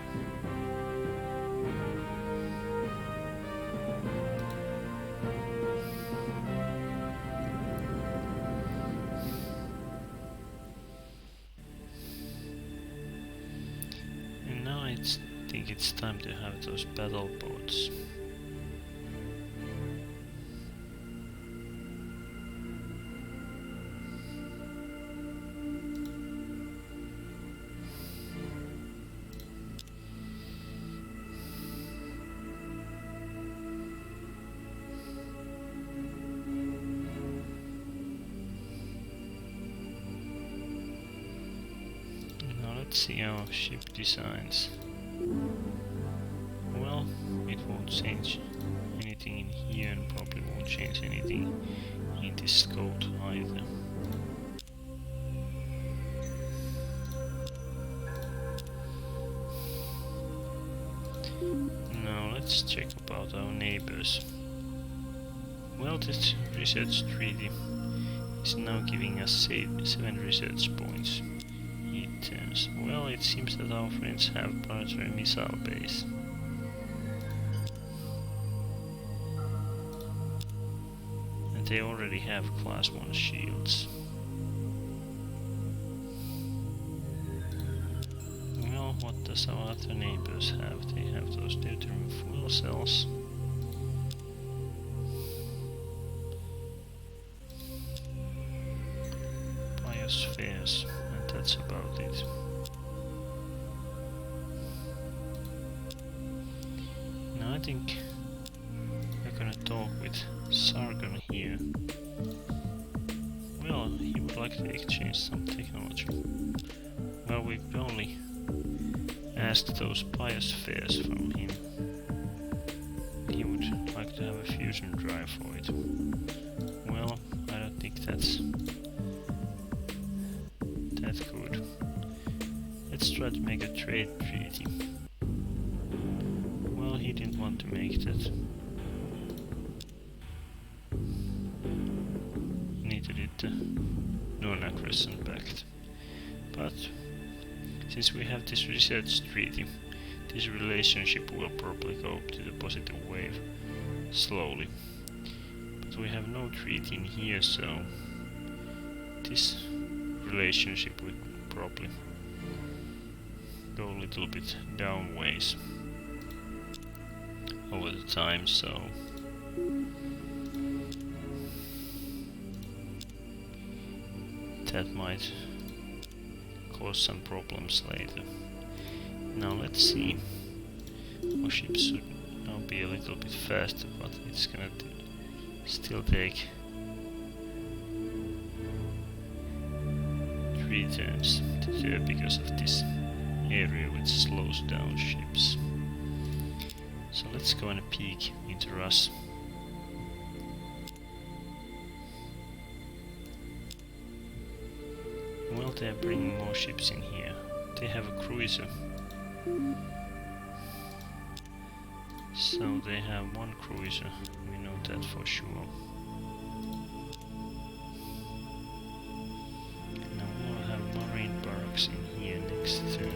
A: And now I think it's time to have those battle boats. Let's see our ship designs. Well, it won't change anything in here and probably won't change anything in this scout either. Now let's check about our neighbors. Well, this research treaty is now giving us 7 research points. Turns. Well, it seems that our friends have planetary missile base. And they already have class 1 shields. Well, what does our other neighbors have? They have those deuterium fuel cells. Biospheres. That's about it. Now I think we're gonna talk with Sargon here. Well, he would like to exchange some technology. Well, we could only ask those biospheres from him. He would like to have a fusion drive for it. Well, I don't think that's good. Let's try to make a trade treaty. Well, he didn't want to make that. Neither did the non-aggression pact. But since we have this research treaty, this relationship will probably go up to the positive wave slowly. But we have no treaty in here, so this relationship would probably go a little bit downways over the time, so that might cause some problems later. Now let's see. Our ship should now be a little bit faster, but it's gonna still take 3 turns to do because of this area which slows down ships. So let's go and peek into Rus. Well, they're bringing more ships in here. They have a cruiser. So they have 1 cruiser, we know that for sure. Now we'll have marine barracks in here next turn.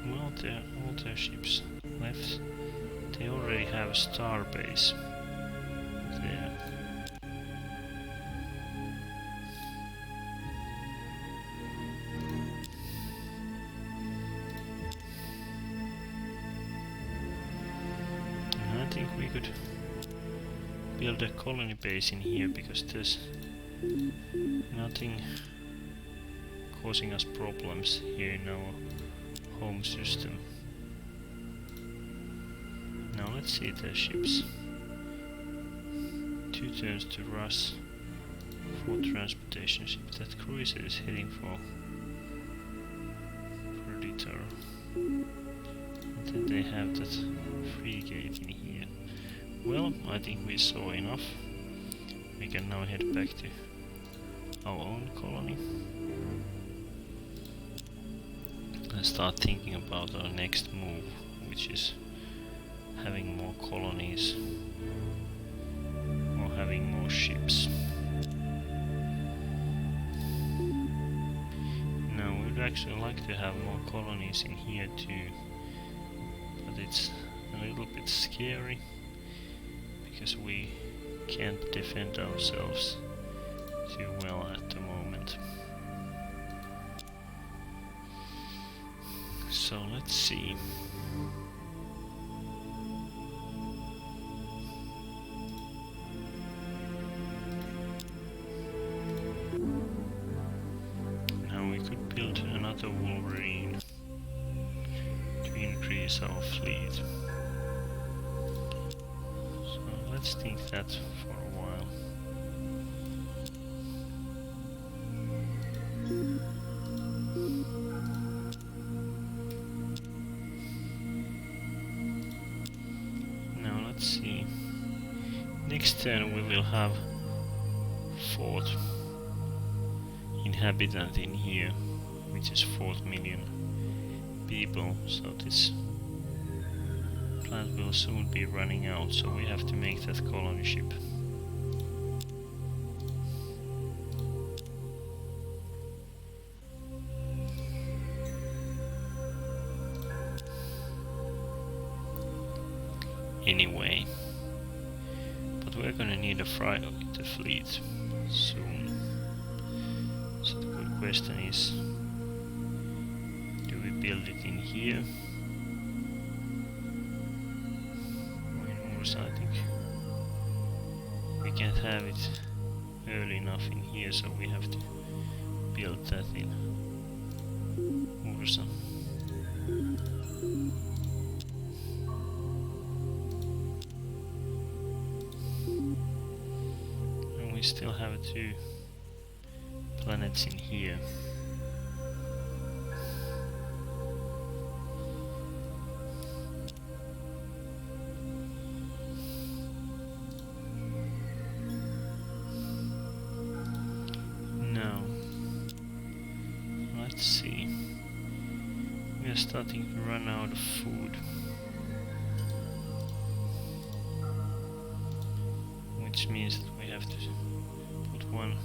A: Well, all their ships left. They already have a starbase there. And I think we could build a colony base in here because there's nothing causing us problems here in our home system. Now let's see their ships. 2 turns to Rus for transportation ship. That cruiser is heading for Predator. And then they have that frigate in here. Well, I think we saw enough. We can now head back to our own colony and start thinking about our next move, which is having more colonies or having more ships. Now we'd actually like to have more colonies in here too, but it's a little bit scary because we can't defend ourselves too well at the moment. So let's see. Build another Wolverine to increase our fleet. So let's think that for a while. Now let's see. Next turn we will have 4th inhabitant in here, which is 4 million people, so this plant will soon be running out, so we have to make that colony ship. Anyway, but we're gonna need a fleet soon. So the good question is, do we build it in here? Or in Ursa, I think we can't have it early enough in here, so we have to build that in Ursa. And we still have 2 planets in here. Now, let's see. We are starting to run out of food, which means that we have to put one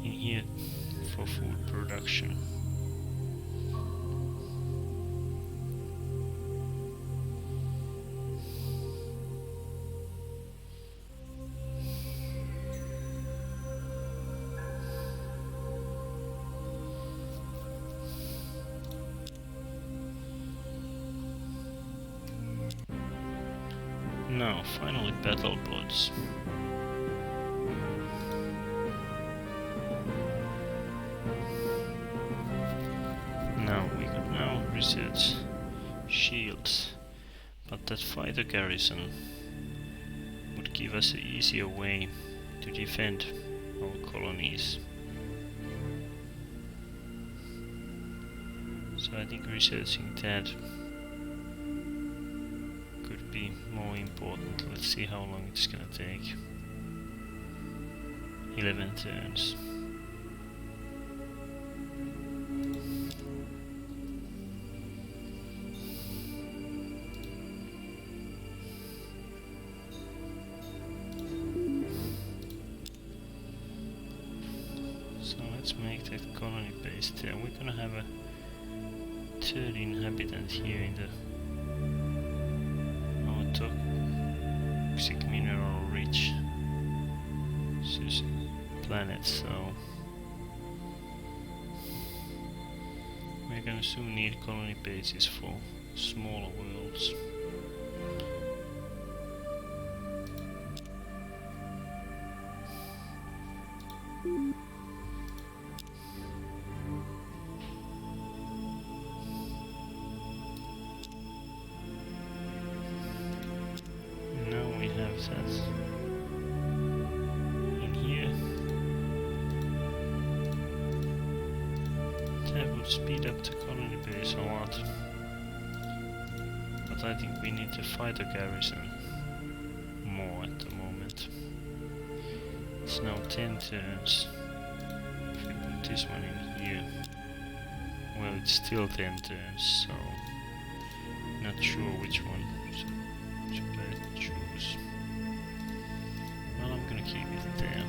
A: in here for food production. Now, finally battle pods. Now, we could now research shields, but that fighter garrison would give us an easier way to defend our colonies. So I think researching that could be more important. Let's see how long it's gonna take. 11 turns. So let's make that colony base there. We're gonna have a third inhabitant here in the toxic mineral rich planet, so we're gonna soon need colony bases for smaller worlds. That in here, that would speed up the colony base a lot, but I think we need to fight the garrison more at the moment. It's now 10 turns. If we put this one in here, well, it's still 10 turns, so not sure which one should I choose. Well, I'm gonna keep it there.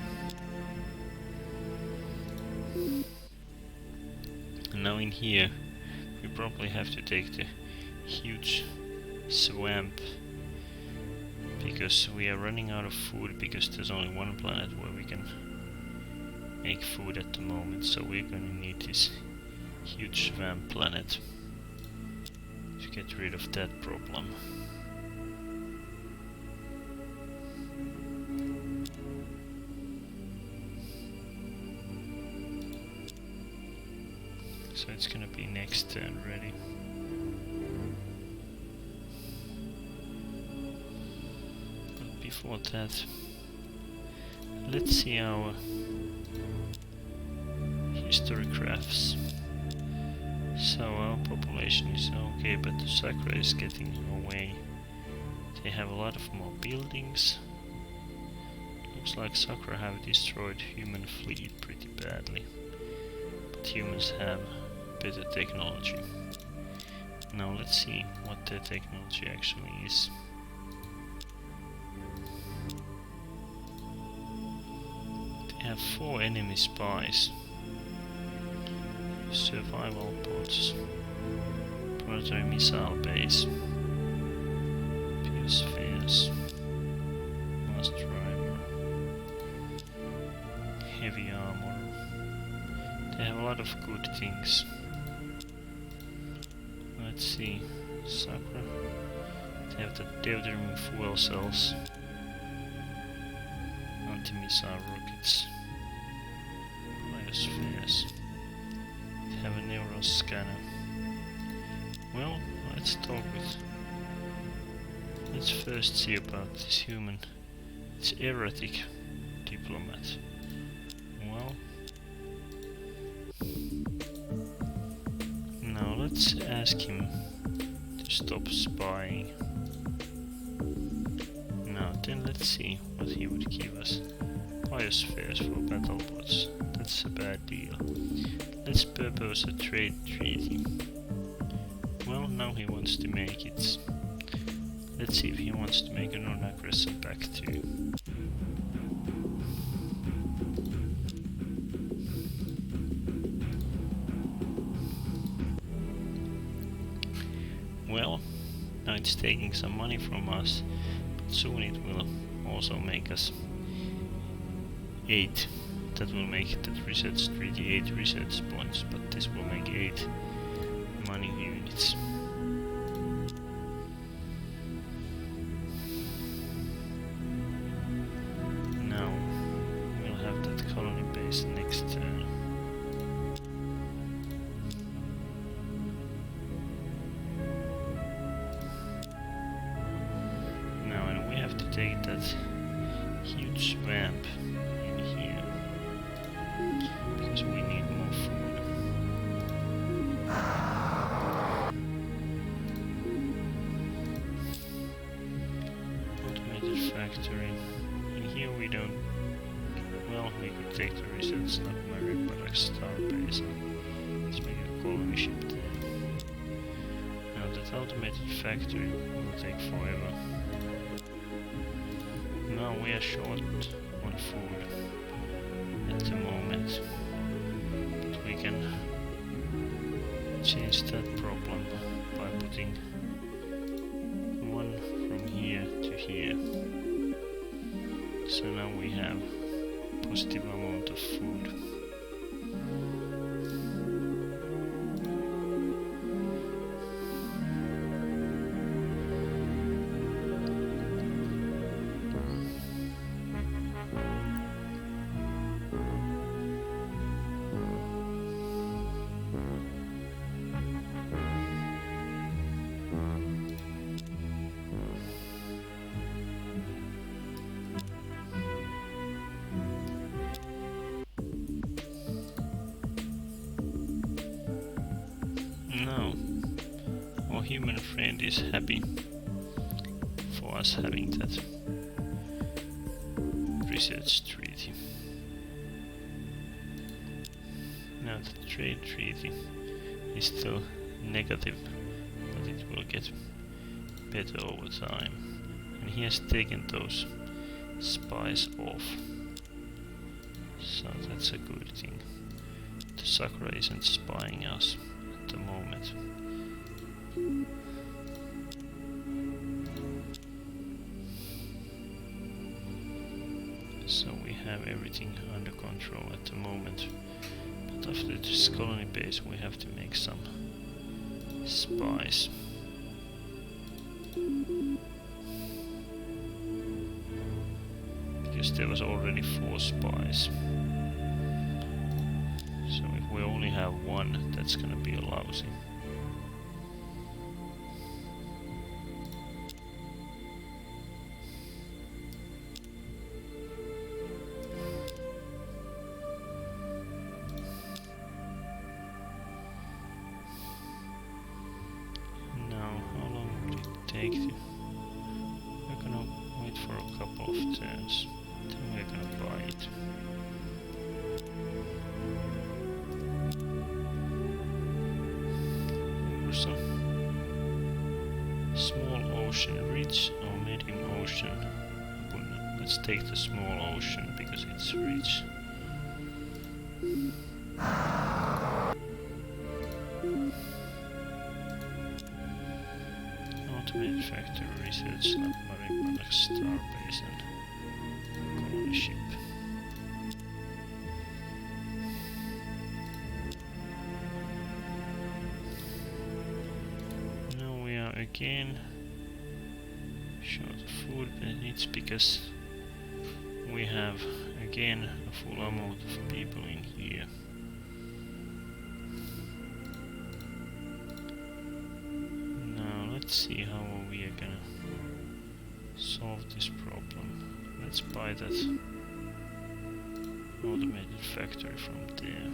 A: And now in here, we probably have to take the huge swamp, because we are running out of food, because there's only one planet where we can make food at the moment, so we're gonna need this huge swamp planet to get rid of that problem. So it's gonna be next turn ready. But before that, let's see our history graphs. So our population is okay, but the Sakra is getting away. They have a lot of more buildings. Looks like Sakra have destroyed human fleet pretty badly. But humans have better technology. Now let's see what their technology actually is. They have 4 enemy spies, survival pods, planetary missile base, biospheres, mass driver, heavy armor. They have a lot of good things. Let's see, Sakra. They have the deuterium fuel cells, anti-missile rockets, biospheres. They have a neural scanner. Well, let's talk with... Let's first see about this human. It's erratic diplomat. Well, now let's ask him to stop spying. Now then, let's see what he would give us. Biospheres for battle bots. That's a bad deal. Let's propose a trade treaty. Well, now he wants to make it. Let's see if he wants to make a non-aggression pact too. Well, now it's taking some money from us, but soon it will also make us 8. That will make that research treaty 8 research points, but this will make 8 money units. take that huge swamp in here, because we need more food. Automated factory. In here we don't... Well, we could take the research submarine, but like star base. Let's make a colony ship there. Now that automated factory will take forever. Now we are short on food at the moment, but we can change that problem by putting one from here to here. So now we have positive amount of food. Now, our human friend is happy for us having that research treaty. Now the trade treaty is still negative, but it will get better over time. And he has taken those spies off, so that's a good thing. The Sakura isn't spying us at the moment. So we have everything under control at the moment. But after this colony base we have to make some spies. Because there was already 4 spies. So if we only have 1, that's gonna be lousy. Now, how long would it take to... We're gonna wait for a couple of turns, then we're gonna buy it. Ursa. Small ocean, rich or medium ocean? Let's take the small ocean because it's rich. Automated factory, research lab, marine products, star base and colony ship. Now we are again short of food, but it's because we have again a full amount of people in here. Let's see how we are gonna solve this problem. Let's buy that automated factory from there.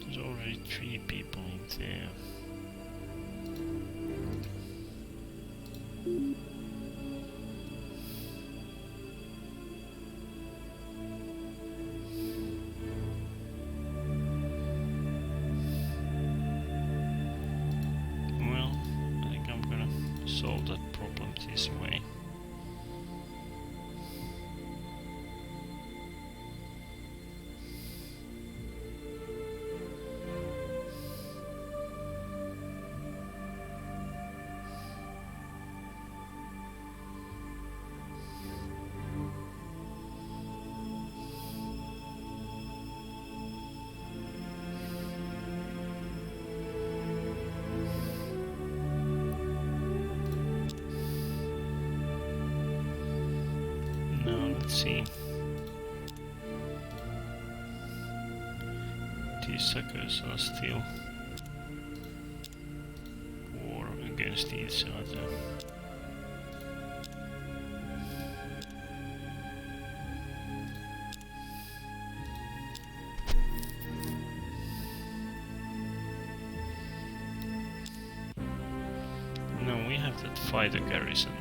A: There's already 3 people in there. Solve that problem this way. Let's see. These suckers are still against each other. No, we have that fighter garrison.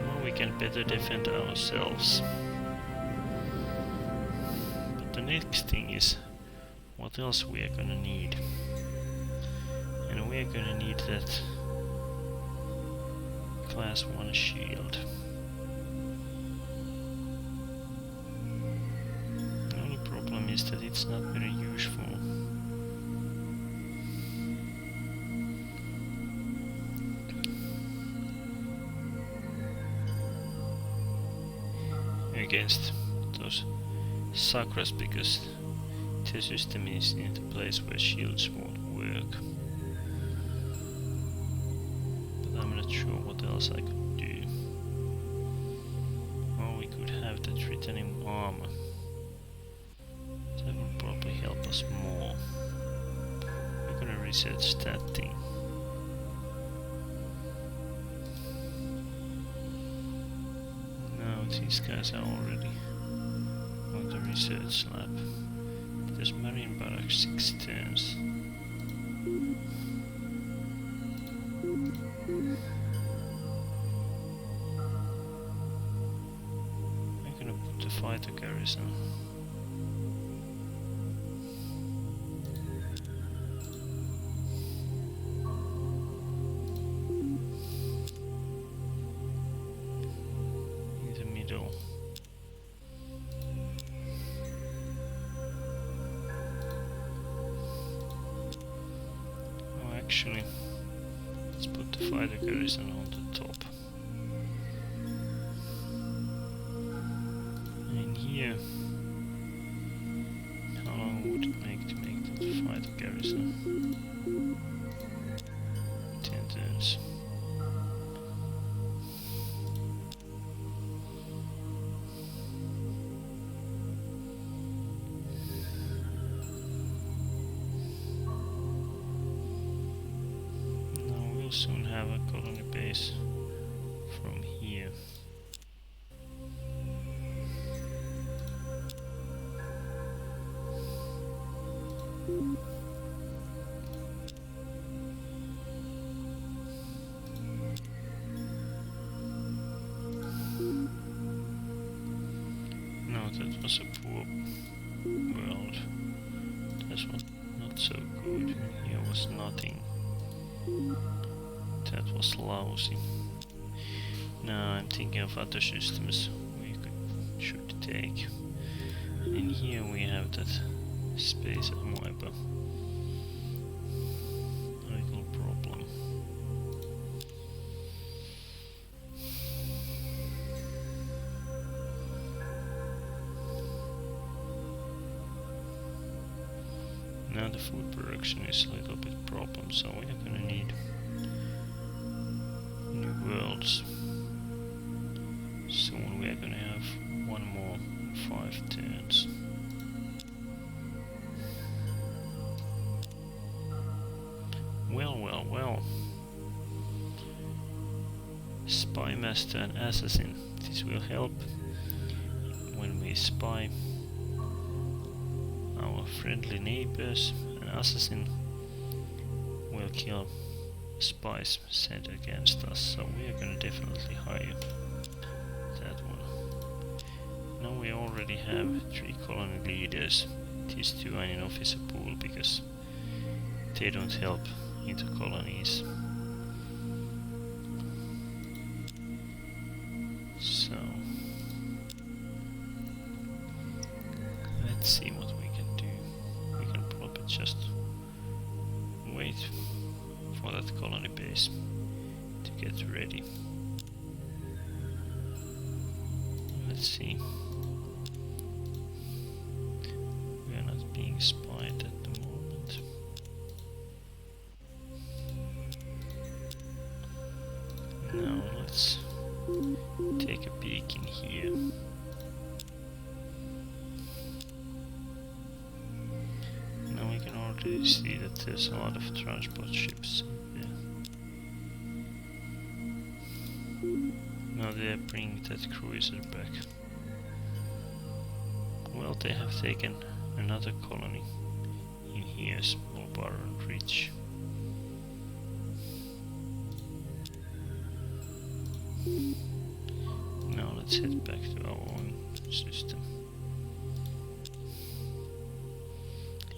A: Now we can better defend ourselves. But the next thing is what else we are gonna need. And we are gonna need that class 1 shield. The only problem is that it's not very useful. Against those Sakras, because the system is in the place where shields won't work. But I'm not sure what else I could do. Or we could have the Tritanium armor. That would probably help us more. We're gonna research that thing. These guys are already on the research lab. There's Marine Barracks 6 turns. I'm gonna put the fighter garrison. Actually, let's put the fighter garrison on the top. And here, how long would it make to make that fighter garrison? 10 turns. Soon have a colony base from here. No, that was a poor world. That's not so good. Here was nothing. That was lousy. Now I'm thinking of other systems we should take. And here we have that space amoeba. Little problem. Now the food production is a little bit problem, so we are gonna need new worlds. Soon we are gonna have one more 5 turns. Well. Spy Master and Assassin. This will help when we spy our friendly neighbors. An assassin will kill spies sent against us, so we are gonna definitely hire that one. Now we already have 3 colony leaders. These 2 are in officer pool because they don't help into colonies. So let's see what we can do. We can probably just wait for that colony base to get ready. Let's see. We are not being spied at the moment. Now let's take a peek in here. Now we can already do you see that there's a lot of transport ships there? Now they're bringing that cruiser back. Well, they have taken another colony in here, small Baron Ridge. Now let's head back to our own system.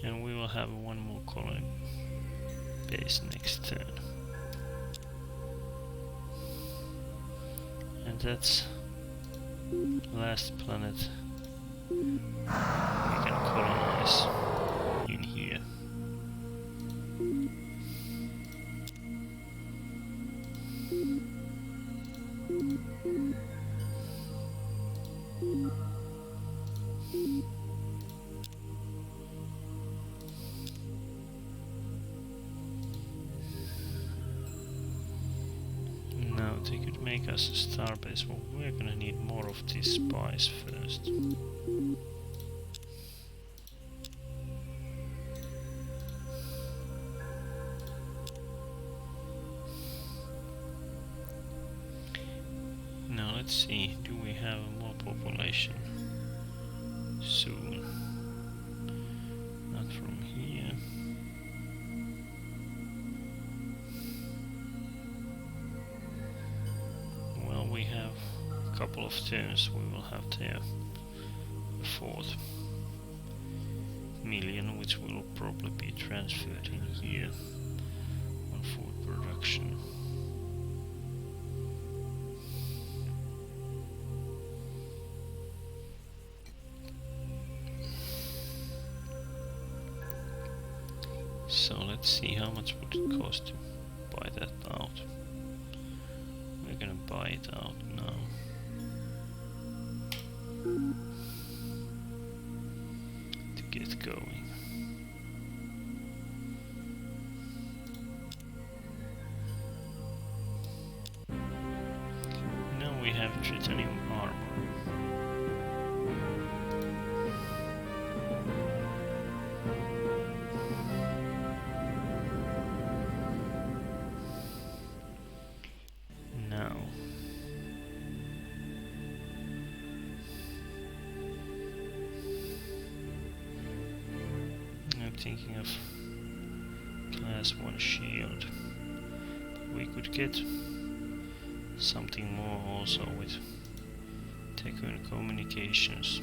A: And we will have one more colony base next turn. And that's the last planet we can colonize in here. Now they could make us a starbase. Well, we're gonna need more of these spies first. Now let's see, do we have more population soon? Not from here. Well, we have a couple of turns, we will have there a 4th million, which will probably be transferred in here on food production. So let's see how much would it cost to buy that out. We're gonna buy it out now. To get going. Now we have titanium armor. Thinking of class 1 shield. We could get something more also with Tekun communications.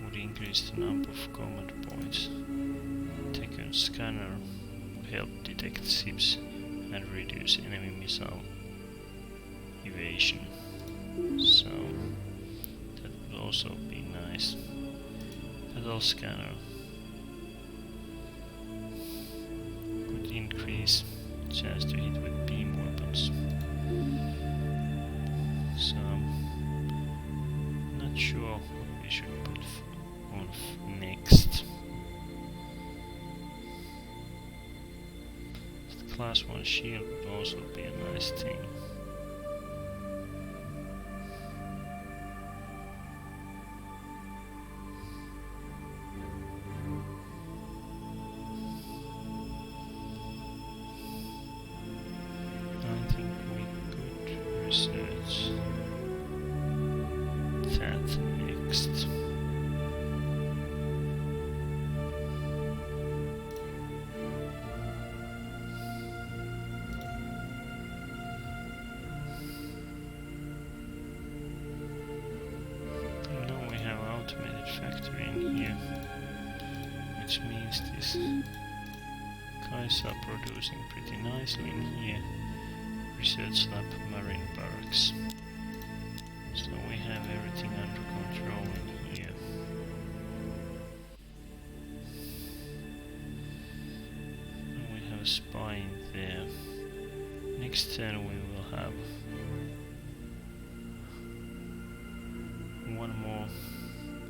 A: Would increase the number of command points. Tekun scanner would help detect ships and reduce enemy missile evasion. So that would also be nice. Battle scanner could increase chance to hit with beam weapons. So I'm not sure what we should put on next. The class 1 shield would also be a nice thing. Research that next. Now we have automated factory in here, which means these guys are producing pretty nicely in here. Research lab, marine barracks. So we have everything under control in here. And we have a spy in there. Next turn we will have one more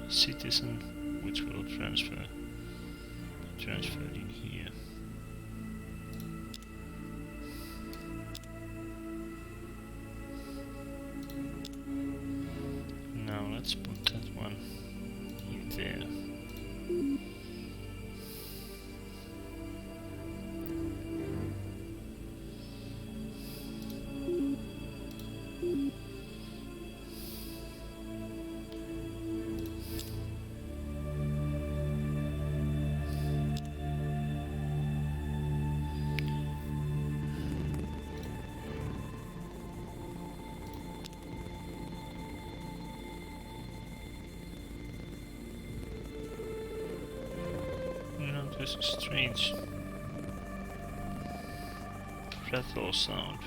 A: citizen, which will transferred in here. Let's put that one in there. There's a strange rattle sound.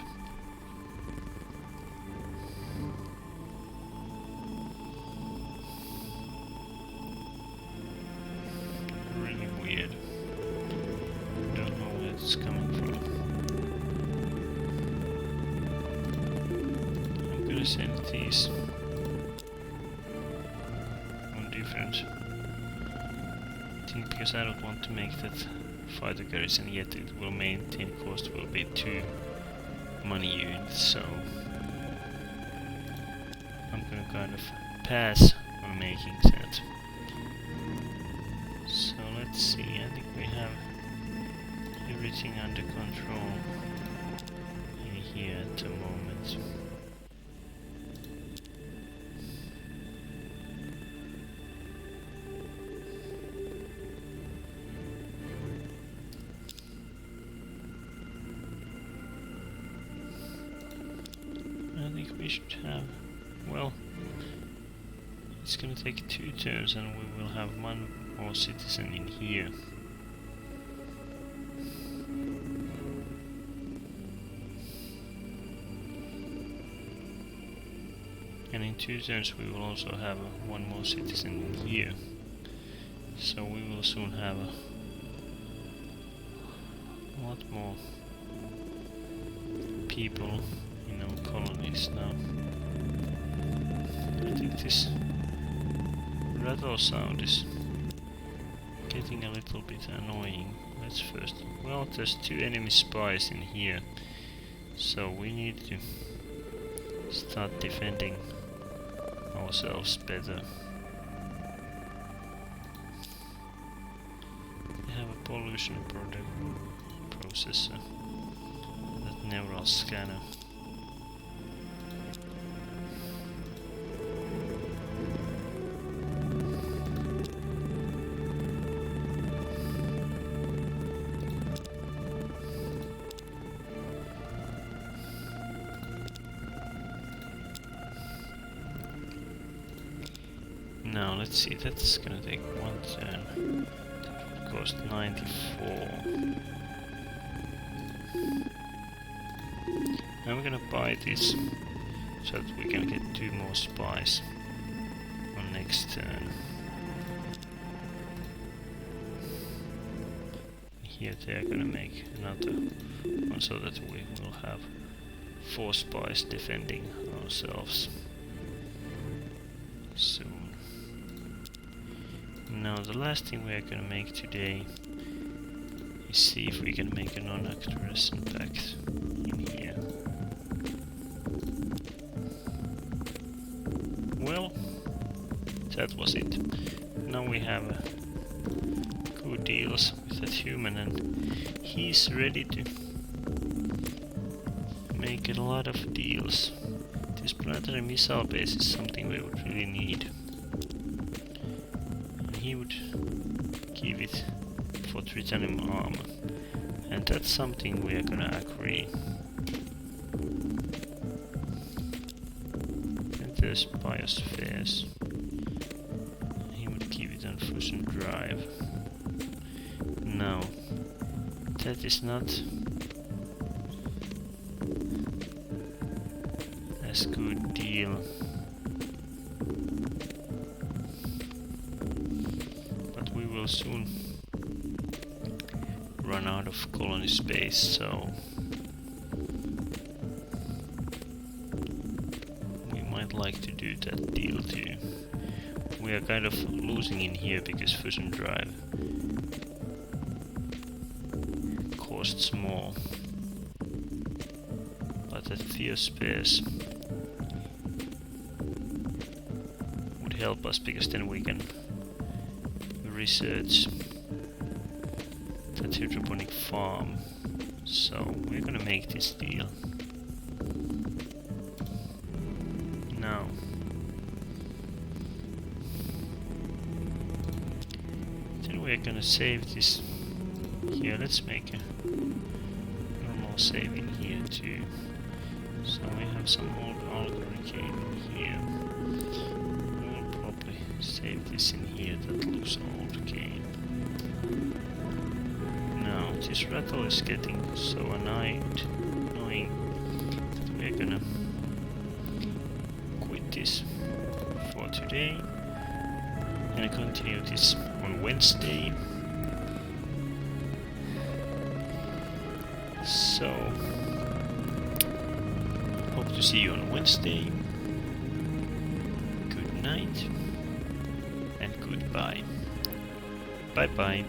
A: Really weird. Don't know where it's coming from. I'm gonna send these on different thing because I don't want to make that fighter garrison yet. It will maintain cost will be 2 money units, so I'm gonna kind of pass on making that. So let's see, I think we have everything under control in here at the moment. I think we should have, well, it's gonna take 2 turns and we will have 1 more citizen in here. And in 2 turns we will also have 1 more citizen in here. So we will soon have a lot more people in our colonies now. I think this rattle sound is getting a little bit annoying. Let's first... well, there's 2 enemy spies in here, so we need to start defending ourselves better. We have a pollution processor, that neural scanner. Now let's see, that's gonna take 1 turn. That would cost 94. Now we're gonna buy this so that we can get 2 more spies on next turn. Here they are gonna make another one so that we will have 4 spies defending ourselves soon. Now the last thing we are gonna make today is see if we can make a non-aggression pact in here. Well, that was it. Now we have good deals with that human and he's ready to make a lot of deals. This planetary missile base is something we would really need. He would give it for titanium armor, and that's something we are gonna agree. And there's biospheres. He would give it on fusion drive. No, that is not as good deal. Will soon run out of colony space, so we might like to do that deal too. We are kind of losing in here because fusion drive costs more, but that Theospace would help us because then we can research that hydroponic farm, so we're gonna make this deal. Now then we're gonna save this here. Let's make a normal save in here too. So we have some old algorithm in here. We'll probably save this in here. That looks old game. This rattle is getting so annoying that we're gonna quit this for today and continue this on Wednesday. So, hope to see you on Wednesday. Good night and goodbye. Bye bye.